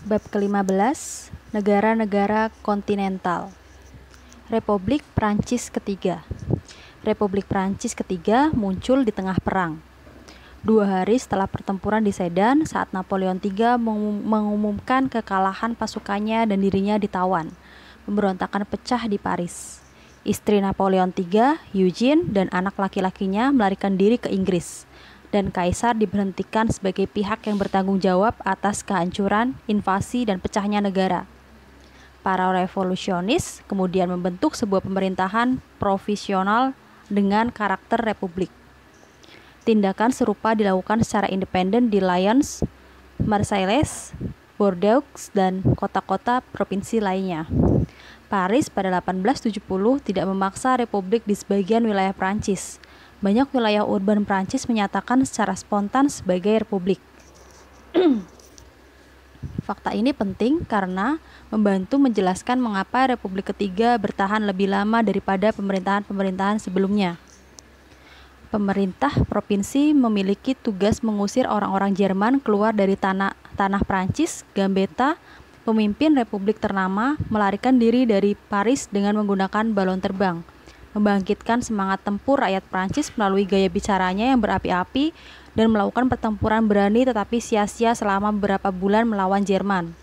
Bab ke-15, Negara-negara kontinental. Republik Prancis ketiga. Republik Prancis ketiga muncul di tengah perang. 2 hari setelah pertempuran di Sedan, saat Napoleon III mengumumkan kekalahan pasukannya dan dirinya ditawan. Pemberontakan pecah di Paris. Istri Napoleon III, Eugene, dan anak laki-lakinya melarikan diri ke Inggris, dan Kaisar diberhentikan sebagai pihak yang bertanggung jawab atas kehancuran, invasi, dan pecahnya negara. Para revolusionis kemudian membentuk sebuah pemerintahan provisional dengan karakter republik. Tindakan serupa dilakukan secara independen di Lyons, Marseille, Bordeaux, dan kota-kota provinsi lainnya. Paris pada 1870 tidak memaksa republik di sebagian wilayah Prancis. Banyak wilayah urban Prancis menyatakan secara spontan sebagai republik. Fakta ini penting karena membantu menjelaskan mengapa Republik Ketiga bertahan lebih lama daripada pemerintahan-pemerintahan sebelumnya. Pemerintah provinsi memiliki tugas mengusir orang-orang Jerman keluar dari tanah Prancis. Gambetta, pemimpin republik ternama, melarikan diri dari Paris dengan menggunakan balon terbang, membangkitkan semangat tempur rakyat Prancis melalui gaya bicaranya yang berapi-api dan melakukan pertempuran berani tetapi sia-sia selama beberapa bulan melawan Jerman.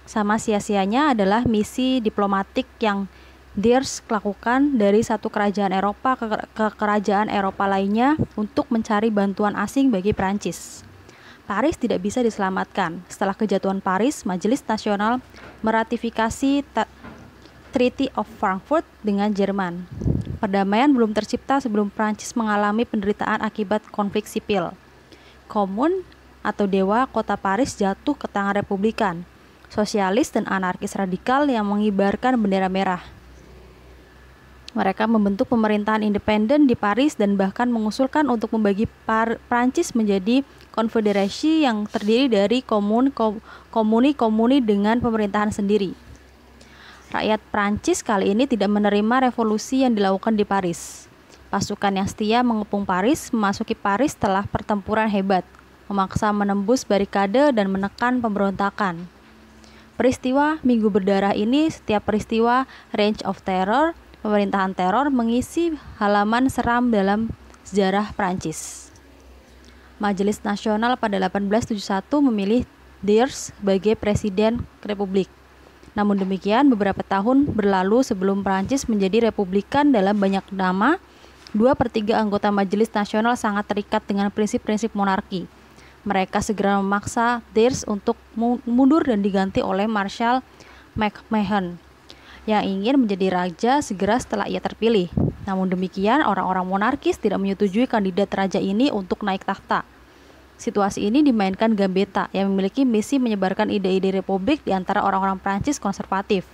Sama sia-sianya adalah misi diplomatik yang Thiers lakukan dari satu kerajaan Eropa ke kerajaan Eropa lainnya untuk mencari bantuan asing bagi Prancis. Paris tidak bisa diselamatkan. Setelah kejatuhan Paris, Majelis Nasional meratifikasi Treaty of Frankfurt dengan Jerman. Perdamaian belum tercipta sebelum Prancis mengalami penderitaan akibat konflik sipil. Komun atau Dewa Kota Paris jatuh ke tangan Republikan, sosialis dan anarkis radikal yang mengibarkan bendera merah. Mereka membentuk pemerintahan independen di Paris dan bahkan mengusulkan untuk membagi Prancis menjadi konfederasi yang terdiri dari komuni dengan pemerintahan sendiri. Rakyat Prancis kali ini tidak menerima revolusi yang dilakukan di Paris. Pasukan yang setia mengepung Paris memasuki Paris setelah pertempuran hebat, memaksa menembus barikade dan menekan pemberontakan. Peristiwa Minggu Berdarah ini, setiap peristiwa Reign of Terror, pemerintahan teror, mengisi halaman seram dalam sejarah Prancis. Majelis Nasional pada 1871 memilih Thiers sebagai presiden republik. Namun demikian, beberapa tahun berlalu sebelum Prancis menjadi republikan dalam banyak nama, 2/3 anggota Majelis Nasional sangat terikat dengan prinsip-prinsip monarki. Mereka segera memaksa Thiers untuk mundur dan diganti oleh Marshal MacMahon yang ingin menjadi raja segera setelah ia terpilih. Namun demikian, orang-orang monarkis tidak menyetujui kandidat raja ini untuk naik tahta. Situasi ini dimainkan Gambetta yang memiliki misi menyebarkan ide-ide republik di antara orang-orang Prancis konservatif.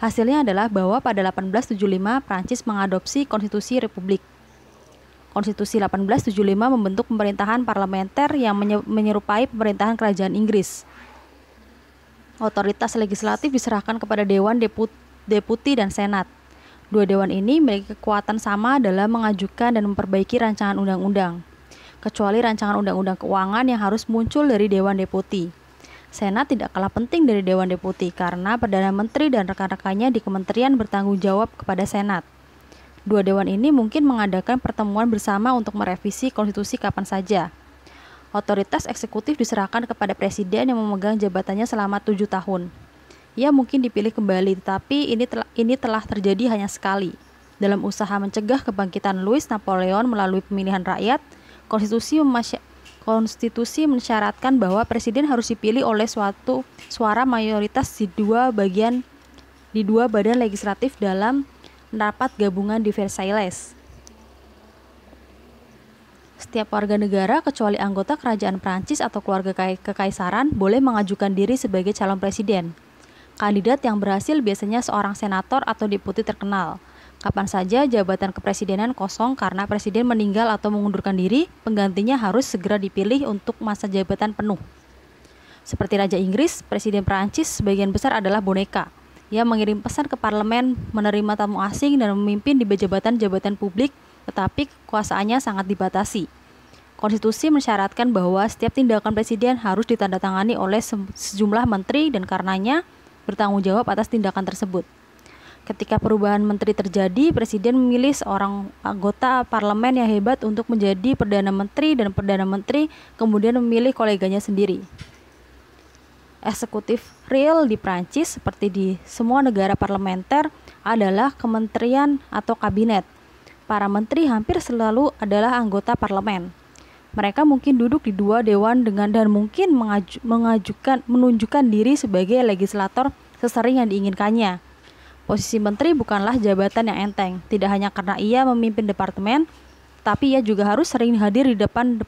Hasilnya adalah bahwa pada 1875 Prancis mengadopsi konstitusi republik. Konstitusi 1875 membentuk pemerintahan parlementer yang menyerupai pemerintahan kerajaan Inggris. Otoritas legislatif diserahkan kepada Dewan Deputi dan Senat. Dua dewan ini memiliki kekuatan sama dalam mengajukan dan memperbaiki rancangan undang-undang, kecuali rancangan undang-undang keuangan yang harus muncul dari Dewan Deputi. Senat tidak kalah penting dari Dewan Deputi karena Perdana Menteri dan rekan-rekannya di kementerian bertanggung jawab kepada Senat. Dua dewan ini mungkin mengadakan pertemuan bersama untuk merevisi konstitusi kapan saja. Otoritas eksekutif diserahkan kepada presiden yang memegang jabatannya selama 7 tahun. Ia mungkin dipilih kembali, tetapi ini telah terjadi hanya sekali. Dalam usaha mencegah kebangkitan Louis Napoleon melalui pemilihan rakyat, Konstitusi mensyaratkan bahwa presiden harus dipilih oleh suatu suara mayoritas di dua badan legislatif dalam rapat gabungan di Versailles. Setiap warga negara kecuali anggota kerajaan Prancis atau keluarga kekaisaran boleh mengajukan diri sebagai calon presiden. Kandidat yang berhasil biasanya seorang senator atau deputi terkenal. Kapan saja jabatan kepresidenan kosong karena presiden meninggal atau mengundurkan diri, penggantinya harus segera dipilih untuk masa jabatan penuh. Seperti Raja Inggris, Presiden Prancis sebagian besar adalah boneka. Ia mengirim pesan ke parlemen, menerima tamu asing, dan memimpin di jabatan-jabatan publik, tetapi kekuasaannya sangat dibatasi. Konstitusi mensyaratkan bahwa setiap tindakan presiden harus ditandatangani oleh sejumlah menteri dan karenanya bertanggung jawab atas tindakan tersebut. Ketika perubahan menteri terjadi, presiden memilih seorang anggota parlemen yang hebat untuk menjadi perdana menteri dan perdana menteri kemudian memilih koleganya sendiri. Eksekutif real di Prancis seperti di semua negara parlementer adalah kementerian atau kabinet. Para menteri hampir selalu adalah anggota parlemen. Mereka mungkin duduk di dua dewan dan mungkin menunjukkan diri sebagai legislator sesering yang diinginkannya. Posisi menteri bukanlah jabatan yang enteng, tidak hanya karena ia memimpin departemen, tapi ia juga harus sering hadir di depan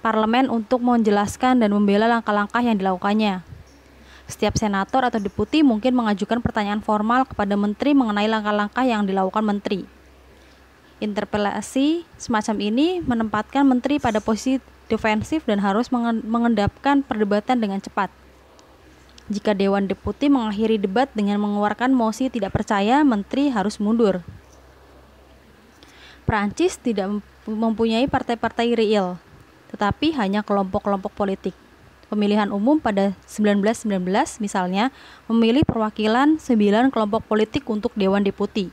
parlemen untuk menjelaskan dan membela langkah-langkah yang dilakukannya. Setiap senator atau deputi mungkin mengajukan pertanyaan formal kepada menteri mengenai langkah-langkah yang dilakukan menteri. Interpelasi semacam ini menempatkan menteri pada posisi defensif dan harus mengendapkan perdebatan dengan cepat. Jika Dewan Deputi mengakhiri debat dengan mengeluarkan mosi tidak percaya, menteri harus mundur. Prancis tidak mempunyai partai-partai real, tetapi hanya kelompok-kelompok politik. Pemilihan umum pada 1919 misalnya memilih perwakilan 9 kelompok politik untuk Dewan Deputi.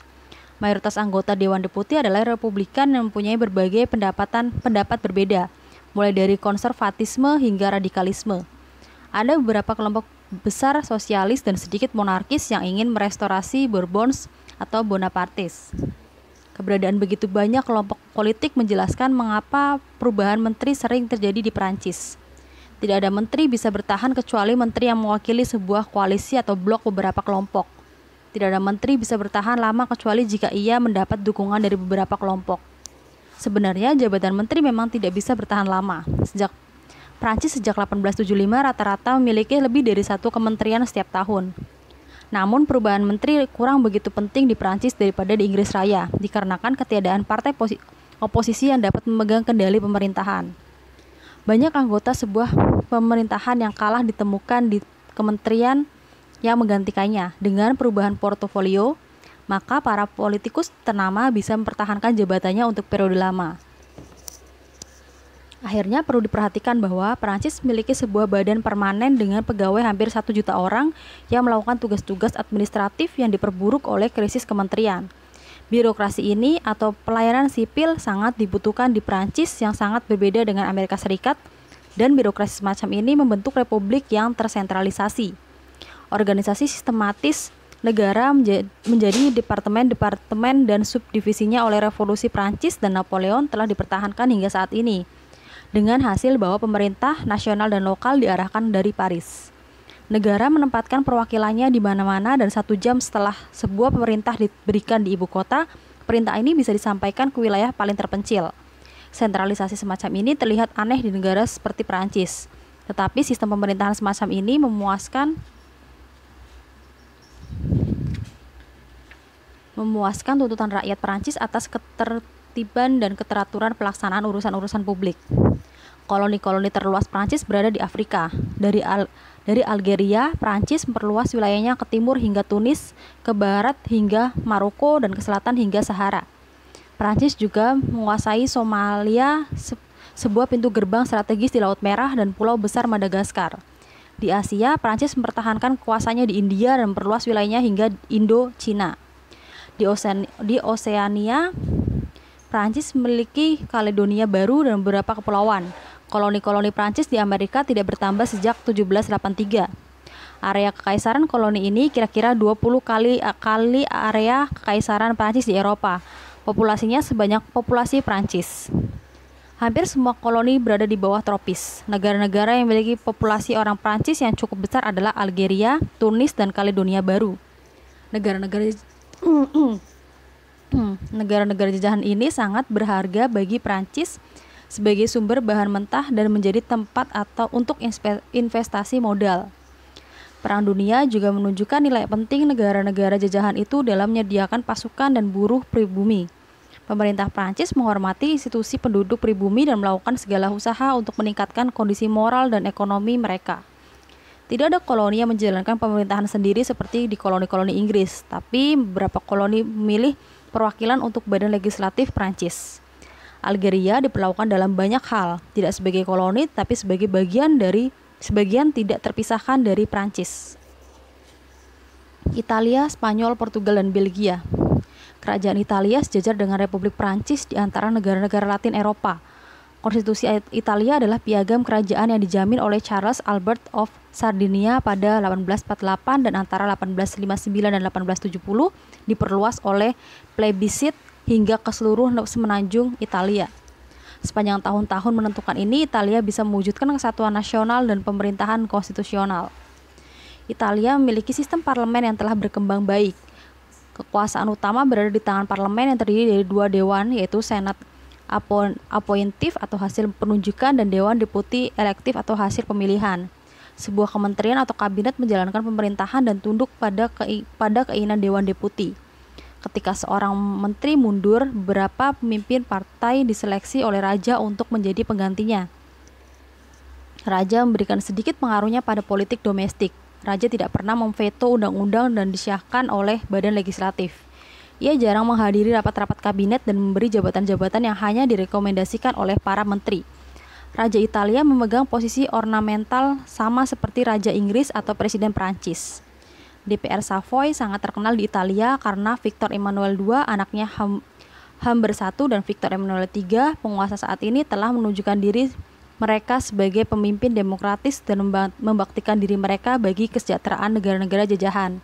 Mayoritas anggota Dewan Deputi adalah Republikan yang mempunyai berbagai pendapat berbeda, mulai dari konservatisme hingga radikalisme. Ada beberapa kelompok besar sosialis dan sedikit monarkis yang ingin merestorasi Bourbons atau Bonapartes. Keberadaan begitu banyak kelompok politik menjelaskan mengapa perubahan menteri sering terjadi di Prancis. Tidak ada menteri bisa bertahan kecuali menteri yang mewakili sebuah koalisi atau blok beberapa kelompok. Tidak ada menteri bisa bertahan lama kecuali jika ia mendapat dukungan dari beberapa kelompok. Sebenarnya jabatan menteri memang tidak bisa bertahan lama. Prancis sejak 1875 rata-rata memiliki lebih dari satu kementerian setiap tahun. Namun perubahan menteri kurang begitu penting di Prancis daripada di Inggris Raya, dikarenakan ketiadaan partai oposisi yang dapat memegang kendali pemerintahan. Banyak anggota sebuah pemerintahan yang kalah ditemukan di kementerian yang menggantikannya. Dengan perubahan portofolio, maka para politikus ternama bisa mempertahankan jabatannya untuk periode lama. Akhirnya perlu diperhatikan bahwa Prancis memiliki sebuah badan permanen dengan pegawai hampir 1 juta orang yang melakukan tugas-tugas administratif yang diperburuk oleh krisis kementerian. Birokrasi ini atau pelayanan sipil sangat dibutuhkan di Prancis yang sangat berbeda dengan Amerika Serikat, dan birokrasi semacam ini membentuk republik yang tersentralisasi. Organisasi sistematis negara menjadi departemen-departemen dan subdivisinya oleh Revolusi Prancis dan Napoleon telah dipertahankan hingga saat ini, dengan hasil bahwa pemerintah nasional dan lokal diarahkan dari Paris. Negara menempatkan perwakilannya di mana-mana dan 1 jam setelah sebuah pemerintah diberikan di ibu kota, perintah ini bisa disampaikan ke wilayah paling terpencil. Sentralisasi semacam ini terlihat aneh di negara seperti Prancis, tetapi sistem pemerintahan semacam ini memuaskan tuntutan rakyat Prancis atas ketertiban dan keteraturan pelaksanaan urusan-urusan publik. Koloni-koloni terluas Prancis berada di Afrika. Dari Algeria, Prancis memperluas wilayahnya ke timur hingga Tunis, ke barat hingga Maroko, dan ke selatan hingga Sahara. Prancis juga menguasai Somalia, sebuah pintu gerbang strategis di Laut Merah, dan pulau besar Madagaskar. Di Asia, Prancis mempertahankan kuasanya di India dan memperluas wilayahnya hingga Indo-Cina. Di Oseania, Prancis memiliki Kaledonia Baru dan beberapa kepulauan. Koloni-koloni Prancis di Amerika tidak bertambah sejak 1783. Area kekaisaran koloni ini kira-kira 20 kali area kekaisaran Prancis di Eropa. Populasinya sebanyak populasi Prancis. Hampir semua koloni berada di bawah tropis. Negara-negara yang memiliki populasi orang Prancis yang cukup besar adalah Algeria, Tunis, dan Kaledonia Baru. Negara-negara jajahan ini sangat berharga bagi Prancis sebagai sumber bahan mentah dan menjadi tempat untuk investasi modal. Perang Dunia juga menunjukkan nilai penting negara-negara jajahan itu dalam menyediakan pasukan dan buruh pribumi. Pemerintah Prancis menghormati institusi penduduk pribumi dan melakukan segala usaha untuk meningkatkan kondisi moral dan ekonomi mereka. Tidak ada koloni yang menjalankan pemerintahan sendiri seperti di koloni-koloni Inggris, tapi beberapa koloni memilih perwakilan untuk badan legislatif Prancis. Algeria diperlakukan dalam banyak hal, tidak sebagai koloni tapi sebagai sebagian tidak terpisahkan dari Prancis. Italia, Spanyol, Portugal, dan Belgia. Kerajaan Italia sejajar dengan Republik Prancis di antara negara-negara Latin Eropa. Konstitusi Italia adalah piagam kerajaan yang dijamin oleh Charles Albert of Sardinia pada 1848 dan antara 1859 dan 1870 diperluas oleh plebisit hingga ke seluruh semenanjung Italia. Sepanjang tahun-tahun menentukan ini, Italia bisa mewujudkan kesatuan nasional dan pemerintahan konstitusional. Italia memiliki sistem parlemen yang telah berkembang baik. Kekuasaan utama berada di tangan parlemen yang terdiri dari dua dewan, yaitu Senat appointif atau hasil penunjukan dan Dewan Deputi elektif atau hasil pemilihan. Sebuah kementerian atau kabinet menjalankan pemerintahan dan tunduk pada keinginan Dewan Deputi. Ketika seorang menteri mundur, beberapa pemimpin partai diseleksi oleh raja untuk menjadi penggantinya. Raja memberikan sedikit pengaruhnya pada politik domestik. Raja tidak pernah memveto undang-undang dan disahkan oleh badan legislatif. Ia jarang menghadiri rapat-rapat kabinet dan memberi jabatan-jabatan yang hanya direkomendasikan oleh para menteri. Raja Italia memegang posisi ornamental sama seperti Raja Inggris atau Presiden Prancis. DPR Savoy sangat terkenal di Italia karena Victor Emmanuel II, anaknya Humbert I, dan Victor Emmanuel III, penguasa saat ini, telah menunjukkan diri mereka sebagai pemimpin demokratis dan membaktikan diri mereka bagi kesejahteraan negara-negara jajahan.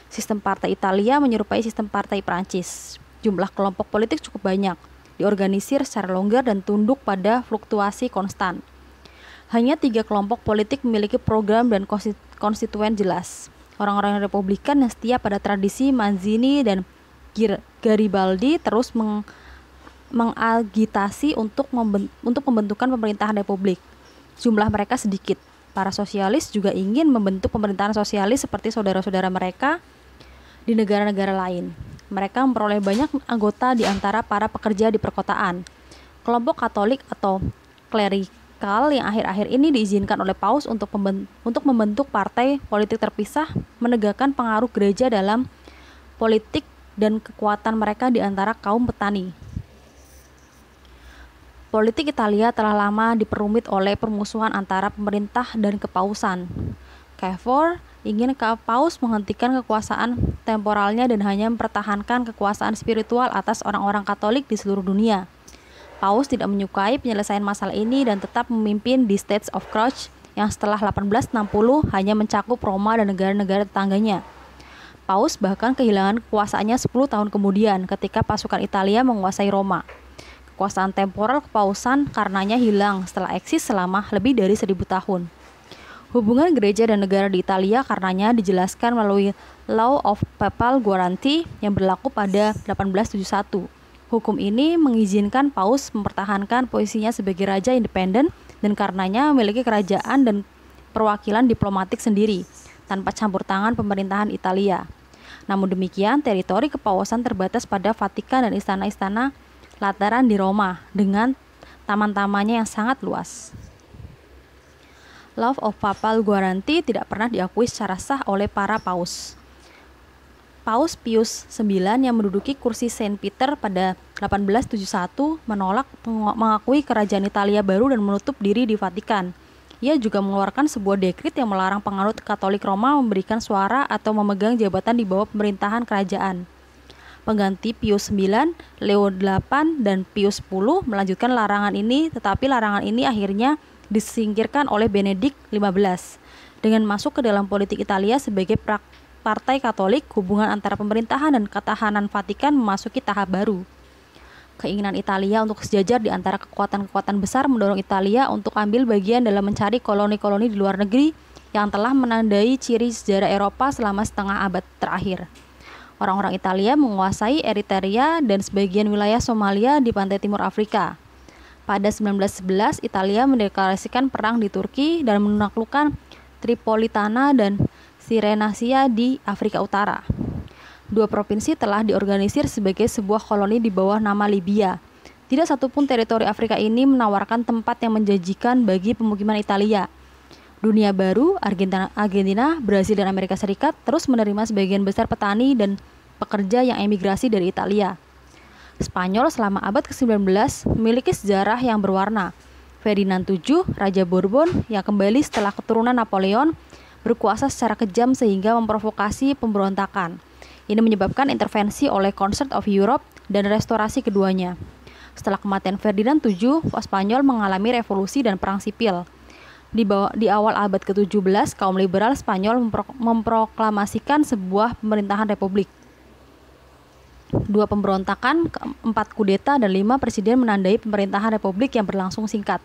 Sistem partai Italia menyerupai sistem partai Prancis. Jumlah kelompok politik cukup banyak, diorganisir secara longgar dan tunduk pada fluktuasi konstan. Hanya 3 kelompok politik memiliki program dan konstituen jelas. Orang-orang Republikan yang setia pada tradisi Mazzini dan Garibaldi terus mengagitasi untuk pembentukan pemerintahan republik. Jumlah mereka sedikit. Para sosialis juga ingin membentuk pemerintahan sosialis seperti saudara-saudara mereka di negara-negara lain. Mereka memperoleh banyak anggota di antara para pekerja di perkotaan. Kelompok Katolik atau klerikal yang akhir-akhir ini diizinkan oleh Paus untuk membentuk partai politik terpisah, menegakkan pengaruh gereja dalam politik dan kekuatan mereka di antara kaum petani. Politik Italia telah lama diperumit oleh permusuhan antara pemerintah dan kepausan. Cavour ingin paus menghentikan kekuasaan temporalnya dan hanya mempertahankan kekuasaan spiritual atas orang-orang Katolik di seluruh dunia. Paus tidak menyukai penyelesaian masalah ini dan tetap memimpin di States of Crouch yang setelah 1860 hanya mencakup Roma dan negara-negara tetangganya. Paus bahkan kehilangan kekuasaannya 10 tahun kemudian ketika pasukan Italia menguasai Roma. Kekuasaan temporal kepausan karenanya hilang setelah eksis selama lebih dari 1000 tahun. Hubungan gereja dan negara di Italia karenanya dijelaskan melalui Law of Papal Guarantee yang berlaku pada 1871. Hukum ini mengizinkan Paus mempertahankan posisinya sebagai raja independen dan karenanya memiliki kerajaan dan perwakilan diplomatik sendiri, tanpa campur tangan pemerintahan Italia. Namun demikian, teritori kepausan terbatas pada Vatikan dan istana-istana Lateran di Roma dengan taman-tamannya yang sangat luas. Law of Papal Guarantee tidak pernah diakui secara sah oleh para paus. Paus Pius IX yang menduduki kursi Saint Peter pada 1871 menolak mengakui kerajaan Italia baru dan menutup diri di Vatikan. Ia juga mengeluarkan sebuah dekrit yang melarang penganut Katolik Roma memberikan suara atau memegang jabatan di bawah pemerintahan kerajaan. Pengganti Pius IX, Leo VIII, dan Pius X melanjutkan larangan ini, tetapi larangan ini akhirnya disingkirkan oleh Benedict XV. Dengan masuk ke dalam politik Italia sebagai partai Katolik, hubungan antara pemerintahan dan ketahanan Vatikan memasuki tahap baru. Keinginan Italia untuk sejajar di antara kekuatan-kekuatan besar mendorong Italia untuk ambil bagian dalam mencari koloni-koloni di luar negeri yang telah menandai ciri sejarah Eropa selama setengah abad terakhir. Orang-orang Italia menguasai Eritrea dan sebagian wilayah Somalia di pantai timur Afrika. Pada 1911, Italia mendeklarasikan perang di Turki dan menaklukkan Tripolitana dan Sirenasia di Afrika Utara. 2 provinsi telah diorganisir sebagai sebuah koloni di bawah nama Libya. Tidak satupun teritori Afrika ini menawarkan tempat yang menjanjikan bagi pemukiman Italia. Dunia baru, Argentina, Brasil, dan Amerika Serikat terus menerima sebagian besar petani dan pekerja yang emigrasi dari Italia. Spanyol selama abad ke-19 memiliki sejarah yang berwarna. Ferdinand VII, Raja Bourbon yang kembali setelah keturunan Napoleon, berkuasa secara kejam sehingga memprovokasi pemberontakan. Ini menyebabkan intervensi oleh Concert of Europe dan restorasi keduanya. Setelah kematian Ferdinand VII, Spanyol mengalami revolusi dan perang sipil. Di awal abad ke-17, kaum liberal Spanyol memproklamasikan sebuah pemerintahan republik. 2 pemberontakan, 4 kudeta, dan 5 presiden menandai pemerintahan republik yang berlangsung singkat.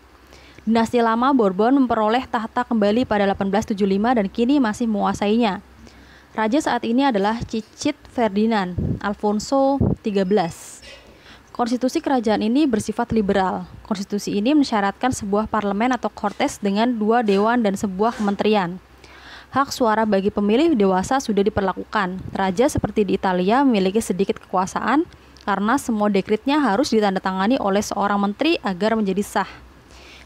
Dinasti lama Bourbon memperoleh tahta kembali pada 1875 dan kini masih menguasainya. Raja saat ini adalah Cicit Ferdinand Alfonso XIII. Konstitusi kerajaan ini bersifat liberal. Konstitusi ini mensyaratkan sebuah parlemen atau Cortes dengan 2 dewan dan sebuah kementerian. Hak suara bagi pemilih dewasa sudah diperlakukan. Raja seperti di Italia memiliki sedikit kekuasaan karena semua dekretnya harus ditandatangani oleh seorang menteri agar menjadi sah.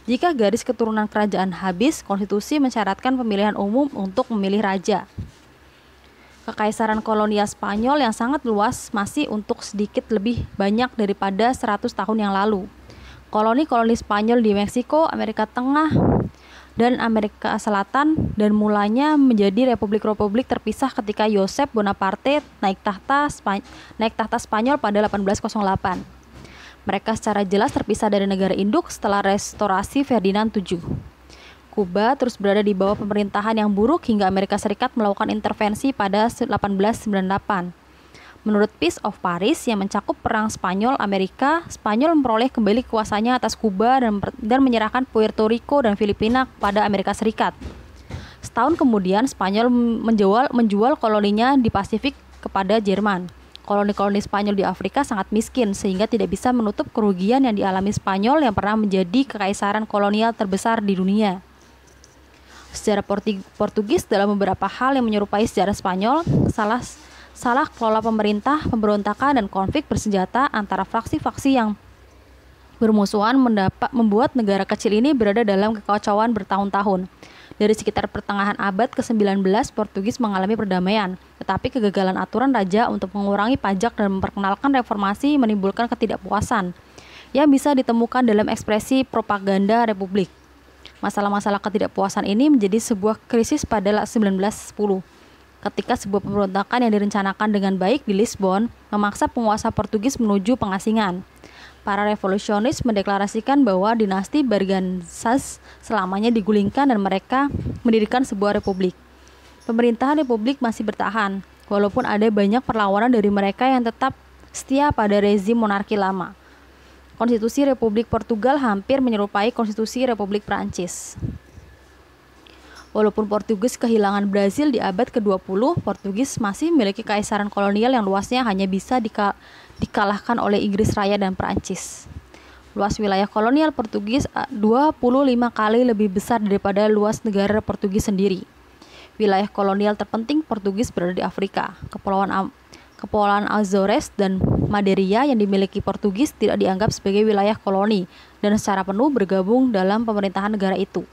Jika garis keturunan kerajaan habis, konstitusi mensyaratkan pemilihan umum untuk memilih raja. Kekaisaran kolonial Spanyol yang sangat luas masih untuk sedikit lebih banyak daripada 100 tahun yang lalu. Koloni-koloni Spanyol di Meksiko, Amerika Tengah, dan Amerika Selatan dan mulanya menjadi republik-republik terpisah ketika Josep Bonaparte naik tahta Spanyol pada 1808. Mereka secara jelas terpisah dari negara induk setelah restorasi Ferdinand VII. Kuba terus berada di bawah pemerintahan yang buruk hingga Amerika Serikat melakukan intervensi pada 1898. Menurut Peace of Paris yang mencakup perang Spanyol-Amerika, Spanyol memperoleh kembali kekuasaannya atas Kuba dan menyerahkan Puerto Rico dan Filipina kepada Amerika Serikat. Setahun kemudian, Spanyol menjual koloninya di Pasifik kepada Jerman. Koloni-koloni Spanyol di Afrika sangat miskin sehingga tidak bisa menutup kerugian yang dialami Spanyol yang pernah menjadi kekaisaran kolonial terbesar di dunia. Sejarah Portugis dalam beberapa hal yang menyerupai sejarah Spanyol, salah kelola pemerintah, pemberontakan, dan konflik bersenjata antara faksi-faksi yang bermusuhan membuat negara kecil ini berada dalam kekacauan bertahun-tahun. Dari sekitar pertengahan abad ke-19, Portugis mengalami perdamaian, tetapi kegagalan aturan raja untuk mengurangi pajak dan memperkenalkan reformasi menimbulkan ketidakpuasan yang bisa ditemukan dalam ekspresi propaganda republik. Masalah-masalah ketidakpuasan ini menjadi sebuah krisis pada 1910. Ketika sebuah pemberontakan yang direncanakan dengan baik di Lisbon memaksa penguasa Portugis menuju pengasingan. Para revolusionis mendeklarasikan bahwa dinasti Berganzas selamanya digulingkan dan mereka mendirikan sebuah republik. Pemerintahan republik masih bertahan, walaupun ada banyak perlawanan dari mereka yang tetap setia pada rezim monarki lama. Konstitusi Republik Portugal hampir menyerupai konstitusi Republik Prancis. Walaupun Portugis kehilangan Brazil di abad ke-20, Portugis masih memiliki kekaisaran kolonial yang luasnya hanya bisa dikalahkan oleh Inggris Raya dan Prancis. Luas wilayah kolonial Portugis 25 kali lebih besar daripada luas negara Portugis sendiri. Wilayah kolonial terpenting Portugis berada di Afrika. Kepulauan Azores dan Madeira yang dimiliki Portugis tidak dianggap sebagai wilayah koloni dan secara penuh bergabung dalam pemerintahan negara itu.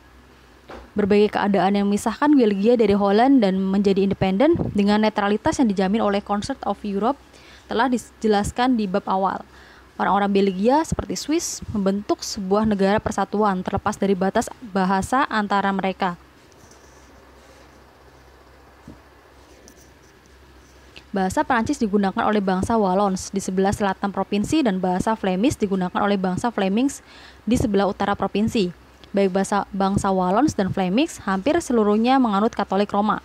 Berbagai keadaan yang memisahkan Belgia dari Holland dan menjadi independen dengan netralitas yang dijamin oleh Concert of Europe telah dijelaskan di bab awal. Orang-orang Belgia seperti Swiss membentuk sebuah negara persatuan terlepas dari batas bahasa antara mereka. Bahasa Prancis digunakan oleh bangsa Wallons di sebelah selatan provinsi dan bahasa Flemish digunakan oleh bangsa Flemings di sebelah utara provinsi. Baik bangsa Wallons dan Flemish hampir seluruhnya menganut Katolik Roma.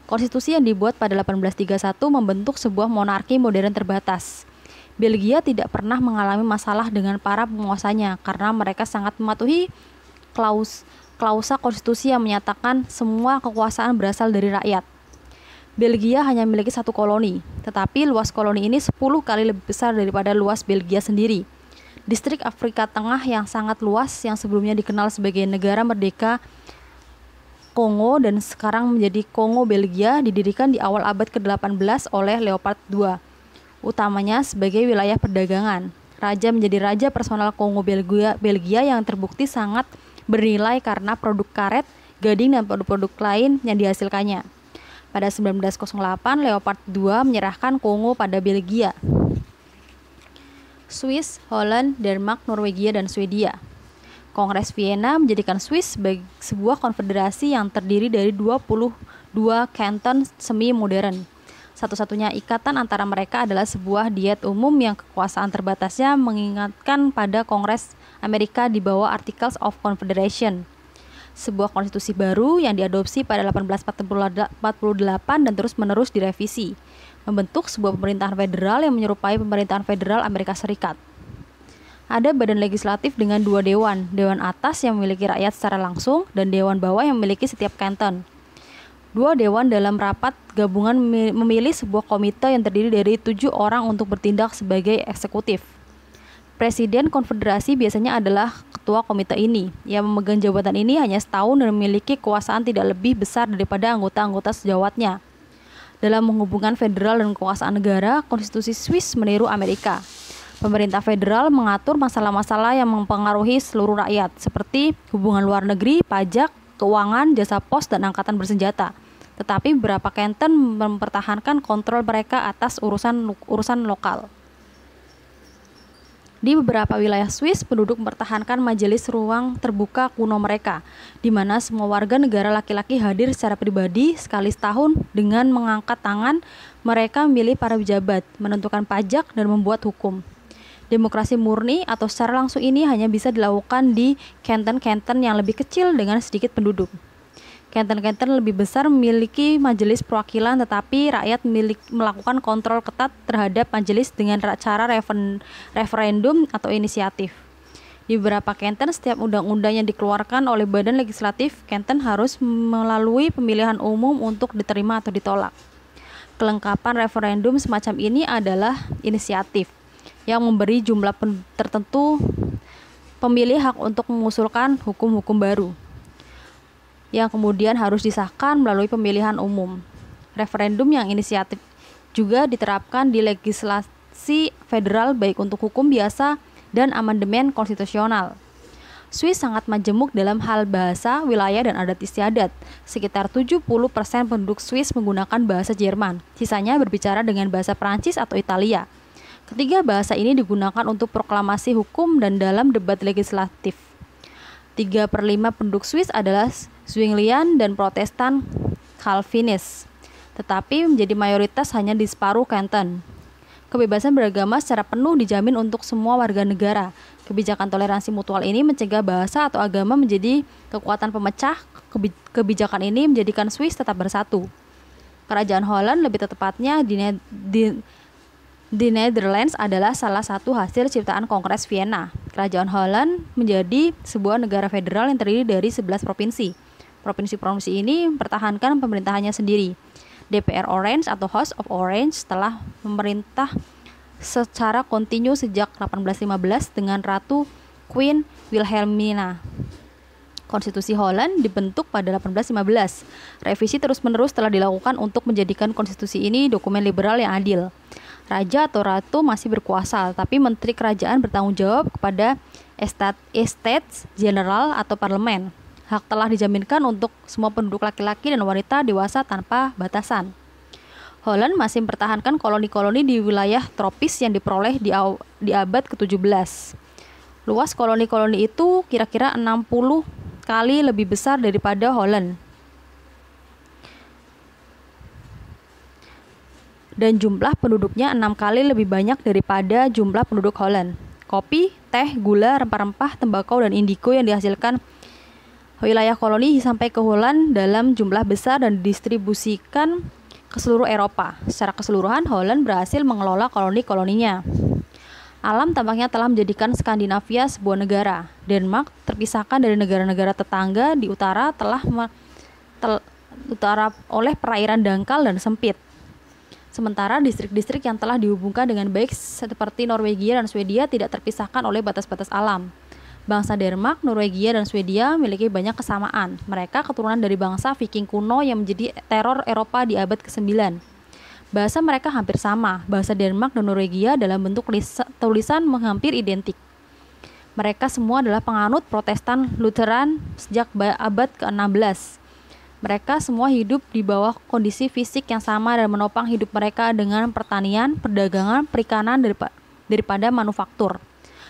Konstitusi yang dibuat pada 1831 membentuk sebuah monarki modern terbatas. Belgia tidak pernah mengalami masalah dengan para penguasanya karena mereka sangat mematuhi klausa konstitusi yang menyatakan semua kekuasaan berasal dari rakyat. Belgia hanya memiliki 1 koloni, tetapi luas koloni ini 10 kali lebih besar daripada luas Belgia sendiri. Distrik Afrika Tengah yang sangat luas yang sebelumnya dikenal sebagai negara merdeka Kongo dan sekarang menjadi Kongo Belgia didirikan di awal abad ke-18 oleh Leopold II, utamanya sebagai wilayah perdagangan. Raja menjadi raja personal Kongo Belgia yang terbukti sangat bernilai karena produk karet, gading, dan produk-produk lain yang dihasilkannya. Pada 1908, Leopold II menyerahkan Kongo pada Belgia. Swiss, Holland, Denmark, Norwegia, dan Swedia. Kongres Vienna menjadikan Swiss sebagai sebuah konfederasi yang terdiri dari 22 kanton semi-modern. Satu-satunya ikatan antara mereka adalah sebuah diet umum yang kekuasaan terbatasnya mengingatkan pada Kongres Amerika di bawah Articles of Confederation, sebuah konstitusi baru yang diadopsi pada 1848 dan terus-menerus direvisi, membentuk sebuah pemerintahan federal yang menyerupai pemerintahan federal Amerika Serikat. Ada badan legislatif dengan dua dewan, dewan atas yang memiliki rakyat secara langsung dan dewan bawah yang memiliki setiap kanton. Dua dewan dalam rapat gabungan memilih sebuah komite yang terdiri dari 7 orang untuk bertindak sebagai eksekutif. Presiden konfederasi biasanya adalah ketua komite ini. Yang memegang jabatan ini hanya setahun dan memiliki kekuasaan tidak lebih besar daripada anggota-anggota sejawatnya. Dalam menghubungkan federal dan kekuasaan negara, konstitusi Swiss meniru Amerika. Pemerintah federal mengatur masalah-masalah yang mempengaruhi seluruh rakyat, seperti hubungan luar negeri, pajak, keuangan, jasa pos, dan angkatan bersenjata. Tetapi beberapa kanton mempertahankan kontrol mereka atas urusan lokal. Di beberapa wilayah Swiss, penduduk mempertahankan majelis ruang terbuka kuno mereka, di mana semua warga negara laki-laki hadir secara pribadi sekali setahun dengan mengangkat tangan. Mereka memilih para pejabat, menentukan pajak, dan membuat hukum. Demokrasi murni atau secara langsung ini hanya bisa dilakukan di kanton-kanton yang lebih kecil dengan sedikit penduduk. Kanton-kanton lebih besar memiliki majelis perwakilan, tetapi rakyat melakukan kontrol ketat terhadap majelis dengan cara referendum atau inisiatif. Di beberapa kanton, setiap undang-undang yang dikeluarkan oleh badan legislatif kanton harus melalui pemilihan umum untuk diterima atau ditolak. Kelengkapan referendum semacam ini adalah inisiatif yang memberi jumlah tertentu pemilih hak untuk mengusulkan hukum-hukum baru, yang kemudian harus disahkan melalui pemilihan umum. Referendum yang inisiatif juga diterapkan di legislasi federal baik untuk hukum biasa dan amandemen konstitusional. Swiss sangat majemuk dalam hal bahasa, wilayah, dan adat istiadat. Sekitar 70% penduduk Swiss menggunakan bahasa Jerman, sisanya berbicara dengan bahasa Prancis atau Italia. Ketiga bahasa ini digunakan untuk proklamasi hukum dan dalam debat legislatif. 3/5 penduduk Swiss adalah Zwinglian dan Protestan Calvinis, tetapi menjadi mayoritas hanya di separuh kanton. Kebebasan beragama secara penuh dijamin untuk semua warga negara. Kebijakan toleransi mutual ini mencegah bahasa atau agama menjadi kekuatan pemecah. Kebijakan ini menjadikan Swiss tetap bersatu. Kerajaan Holland, lebih tepatnya di Netherlands, adalah salah satu hasil ciptaan Kongres Vienna. Kerajaan Holland menjadi sebuah negara federal yang terdiri dari 11 provinsi. Provinsi-provinsi ini mempertahankan pemerintahannya sendiri. DPR Orange atau House of Orange telah memerintah secara kontinu sejak 1815 dengan Ratu Queen Wilhelmina. Konstitusi Holland dibentuk pada 1815. Revisi terus-menerus telah dilakukan untuk menjadikan konstitusi ini dokumen liberal yang adil. Raja atau ratu masih berkuasa, tapi menteri kerajaan bertanggung jawab kepada Estates General atau parlemen. Hak telah dijaminkan untuk semua penduduk laki-laki dan wanita dewasa tanpa batasan. Holland masih mempertahankan koloni-koloni di wilayah tropis yang diperoleh di abad ke-17. Luas koloni-koloni itu kira-kira 60 kali lebih besar daripada Holland. Dan jumlah penduduknya 6 kali lebih banyak daripada jumlah penduduk Holland. Kopi, teh, gula, rempah-rempah, tembakau, dan indigo yang dihasilkan wilayah koloni sampai ke Holland dalam jumlah besar dan didistribusikan ke seluruh Eropa. Secara keseluruhan, Holland berhasil mengelola koloni-koloninya. Alam tampaknya telah menjadikan Skandinavia sebuah negara. Denmark, terpisahkan dari negara-negara tetangga di utara, utara oleh perairan dangkal dan sempit. Sementara distrik-distrik yang telah dihubungkan dengan baik seperti Norwegia dan Swedia tidak terpisahkan oleh batas-batas alam. Bangsa Denmark, Norwegia, dan Swedia memiliki banyak kesamaan. Mereka keturunan dari bangsa Viking kuno yang menjadi teror Eropa di abad ke-9. Bahasa mereka hampir sama. Bahasa Denmark dan Norwegia dalam bentuk tulisan hampir identik. Mereka semua adalah penganut Protestan Lutheran sejak abad ke-16. Mereka semua hidup di bawah kondisi fisik yang sama dan menopang hidup mereka dengan pertanian, perdagangan, perikanan, daripada manufaktur.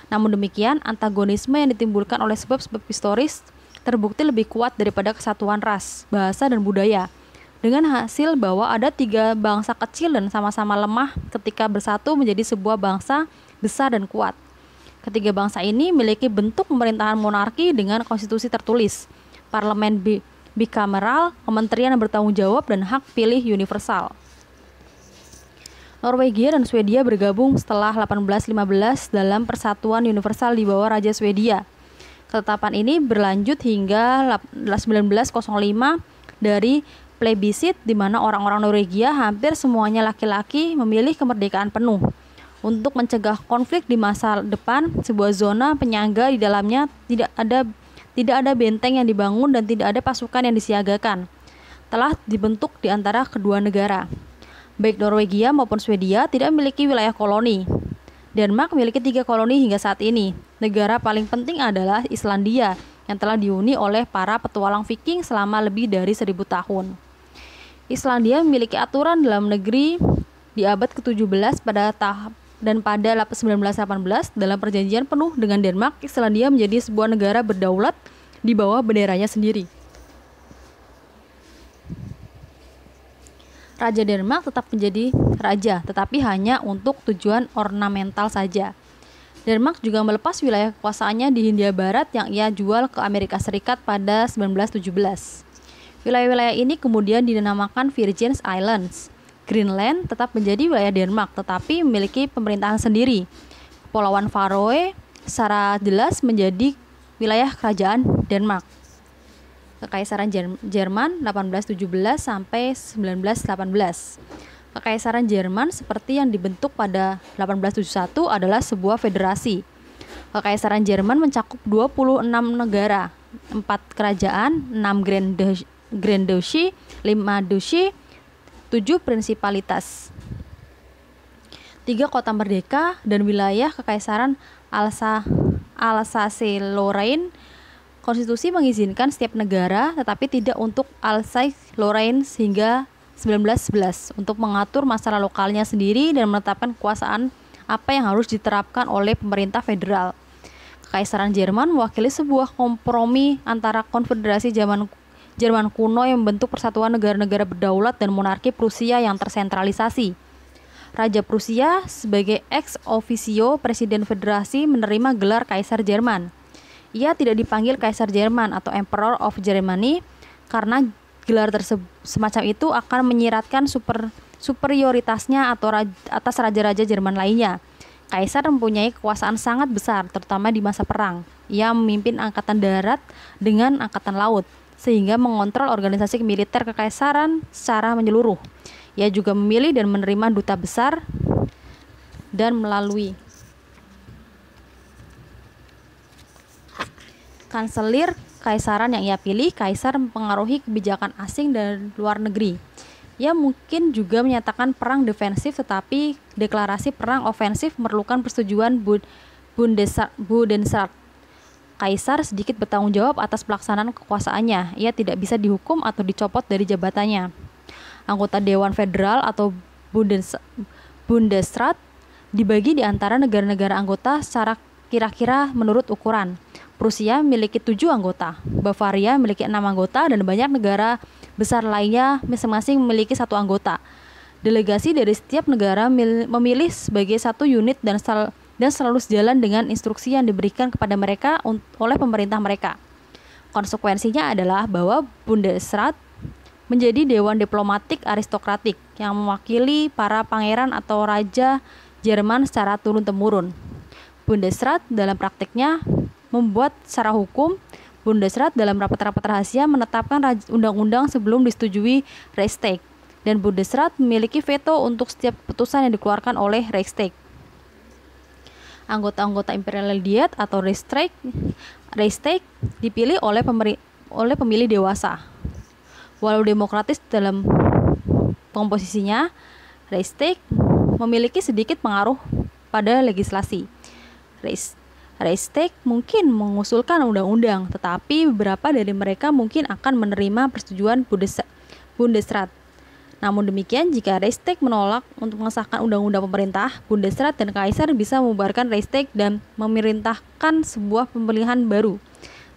Namun demikian, antagonisme yang ditimbulkan oleh sebab-sebab historis terbukti lebih kuat daripada kesatuan ras, bahasa, dan budaya. Dengan hasil bahwa ada 3 bangsa kecil dan sama-sama lemah ketika bersatu menjadi sebuah bangsa besar dan kuat. Ketiga bangsa ini memiliki bentuk pemerintahan monarki dengan konstitusi tertulis, parlemen bikameral, kementerian yang bertanggung jawab, dan hak pilih universal. Norwegia dan Swedia bergabung setelah 1815 dalam Persatuan Universal di bawah Raja Swedia. Ketetapan ini berlanjut hingga 1905 dari plebisit di mana orang-orang Norwegia hampir semuanya laki-laki memilih kemerdekaan penuh. Untuk mencegah konflik di masa depan, sebuah zona penyangga di dalamnya tidak ada benteng yang dibangun dan tidak ada pasukan yang disiagakan. Telah dibentuk di antara kedua negara. Baik Norwegia maupun Swedia tidak memiliki wilayah koloni. Denmark memiliki 3 koloni hingga saat ini. Negara paling penting adalah Islandia yang telah dihuni oleh para petualang Viking selama lebih dari 1000 tahun. Islandia memiliki aturan dalam negeri di abad ke-17 pada 1918 dalam perjanjian penuh dengan Denmark, Islandia menjadi sebuah negara berdaulat di bawah benderanya sendiri. Raja Denmark tetap menjadi raja, tetapi hanya untuk tujuan ornamental saja. Denmark juga melepas wilayah kekuasaannya di Hindia Barat yang ia jual ke Amerika Serikat pada 1917. Wilayah-wilayah ini kemudian dinamakan Virgin Islands. Greenland tetap menjadi wilayah Denmark, tetapi memiliki pemerintahan sendiri. Kepulauan Faroe secara jelas menjadi wilayah kerajaan Denmark. Kekaisaran Jerman 1817 sampai 1918. Kekaisaran Jerman seperti yang dibentuk pada 1871 adalah sebuah federasi. Kekaisaran Jerman mencakup 26 negara, 4 kerajaan, 6 Grand Duchy, 5 Duchy, 7 prinsipalitas, 3 kota merdeka, dan wilayah Kekaisaran Alsace-Lorraine. Konstitusi mengizinkan setiap negara, tetapi tidak untuk Alsace-Lorraine hingga 1911 untuk mengatur masalah lokalnya sendiri dan menetapkan kekuasaan apa yang harus diterapkan oleh pemerintah federal. Kekaisaran Jerman mewakili sebuah kompromi antara konfederasi Jerman kuno yang membentuk persatuan negara-negara berdaulat dan monarki Prusia yang tersentralisasi. Raja Prusia sebagai ex officio presiden federasi menerima gelar Kaisar Jerman. Ia tidak dipanggil Kaisar Jerman atau Emperor of Germany karena gelar semacam itu akan menyiratkan superioritasnya atas raja-raja Jerman lainnya. Kaisar mempunyai kekuasaan sangat besar, terutama di masa perang. Ia memimpin angkatan darat dengan angkatan laut, sehingga mengontrol organisasi militer kekaisaran secara menyeluruh. Ia juga memilih dan menerima duta besar dan melalui kanselir kaisaran yang ia pilih. Kaisar mempengaruhi kebijakan asing dan luar negeri. Ia mungkin juga menyatakan perang defensif, tetapi deklarasi perang ofensif memerlukan persetujuan Bundesrat. Kaisar sedikit bertanggung jawab atas pelaksanaan kekuasaannya. Ia tidak bisa dihukum atau dicopot dari jabatannya. Anggota Dewan Federal atau Bundesrat dibagi di antara negara-negara anggota secara kira-kira menurut ukuran. Prusia memiliki 7 anggota, Bavaria memiliki 6 anggota, dan banyak negara besar lainnya masing-masing memiliki 1 anggota. Delegasi dari setiap negara memilih sebagai 1 unit dan selalu sejalan dengan instruksi yang diberikan kepada mereka oleh pemerintah mereka. Konsekuensinya adalah bahwa Bundesrat menjadi dewan diplomatik aristokratik yang mewakili para pangeran atau raja Jerman secara turun-temurun. Bundesrat dalam praktiknya membuat secara hukum. Bundesrat dalam rapat-rapat rahasia menetapkan undang-undang sebelum disetujui Reichstag, dan Bundesrat memiliki veto untuk setiap keputusan yang dikeluarkan oleh Reichstag. Anggota-anggota Imperial Diet atau Reichstag dipilih oleh pemilih dewasa. Walau demokratis dalam komposisinya, Reichstag memiliki sedikit pengaruh pada legislasi. Reichstag mungkin mengusulkan undang-undang, tetapi beberapa dari mereka mungkin akan menerima persetujuan Bundesrat. Namun demikian, jika Reichstag menolak untuk mengesahkan undang-undang pemerintah, Bundesrat dan Kaisar bisa membubarkan Reichstag dan memerintahkan sebuah pemilihan baru.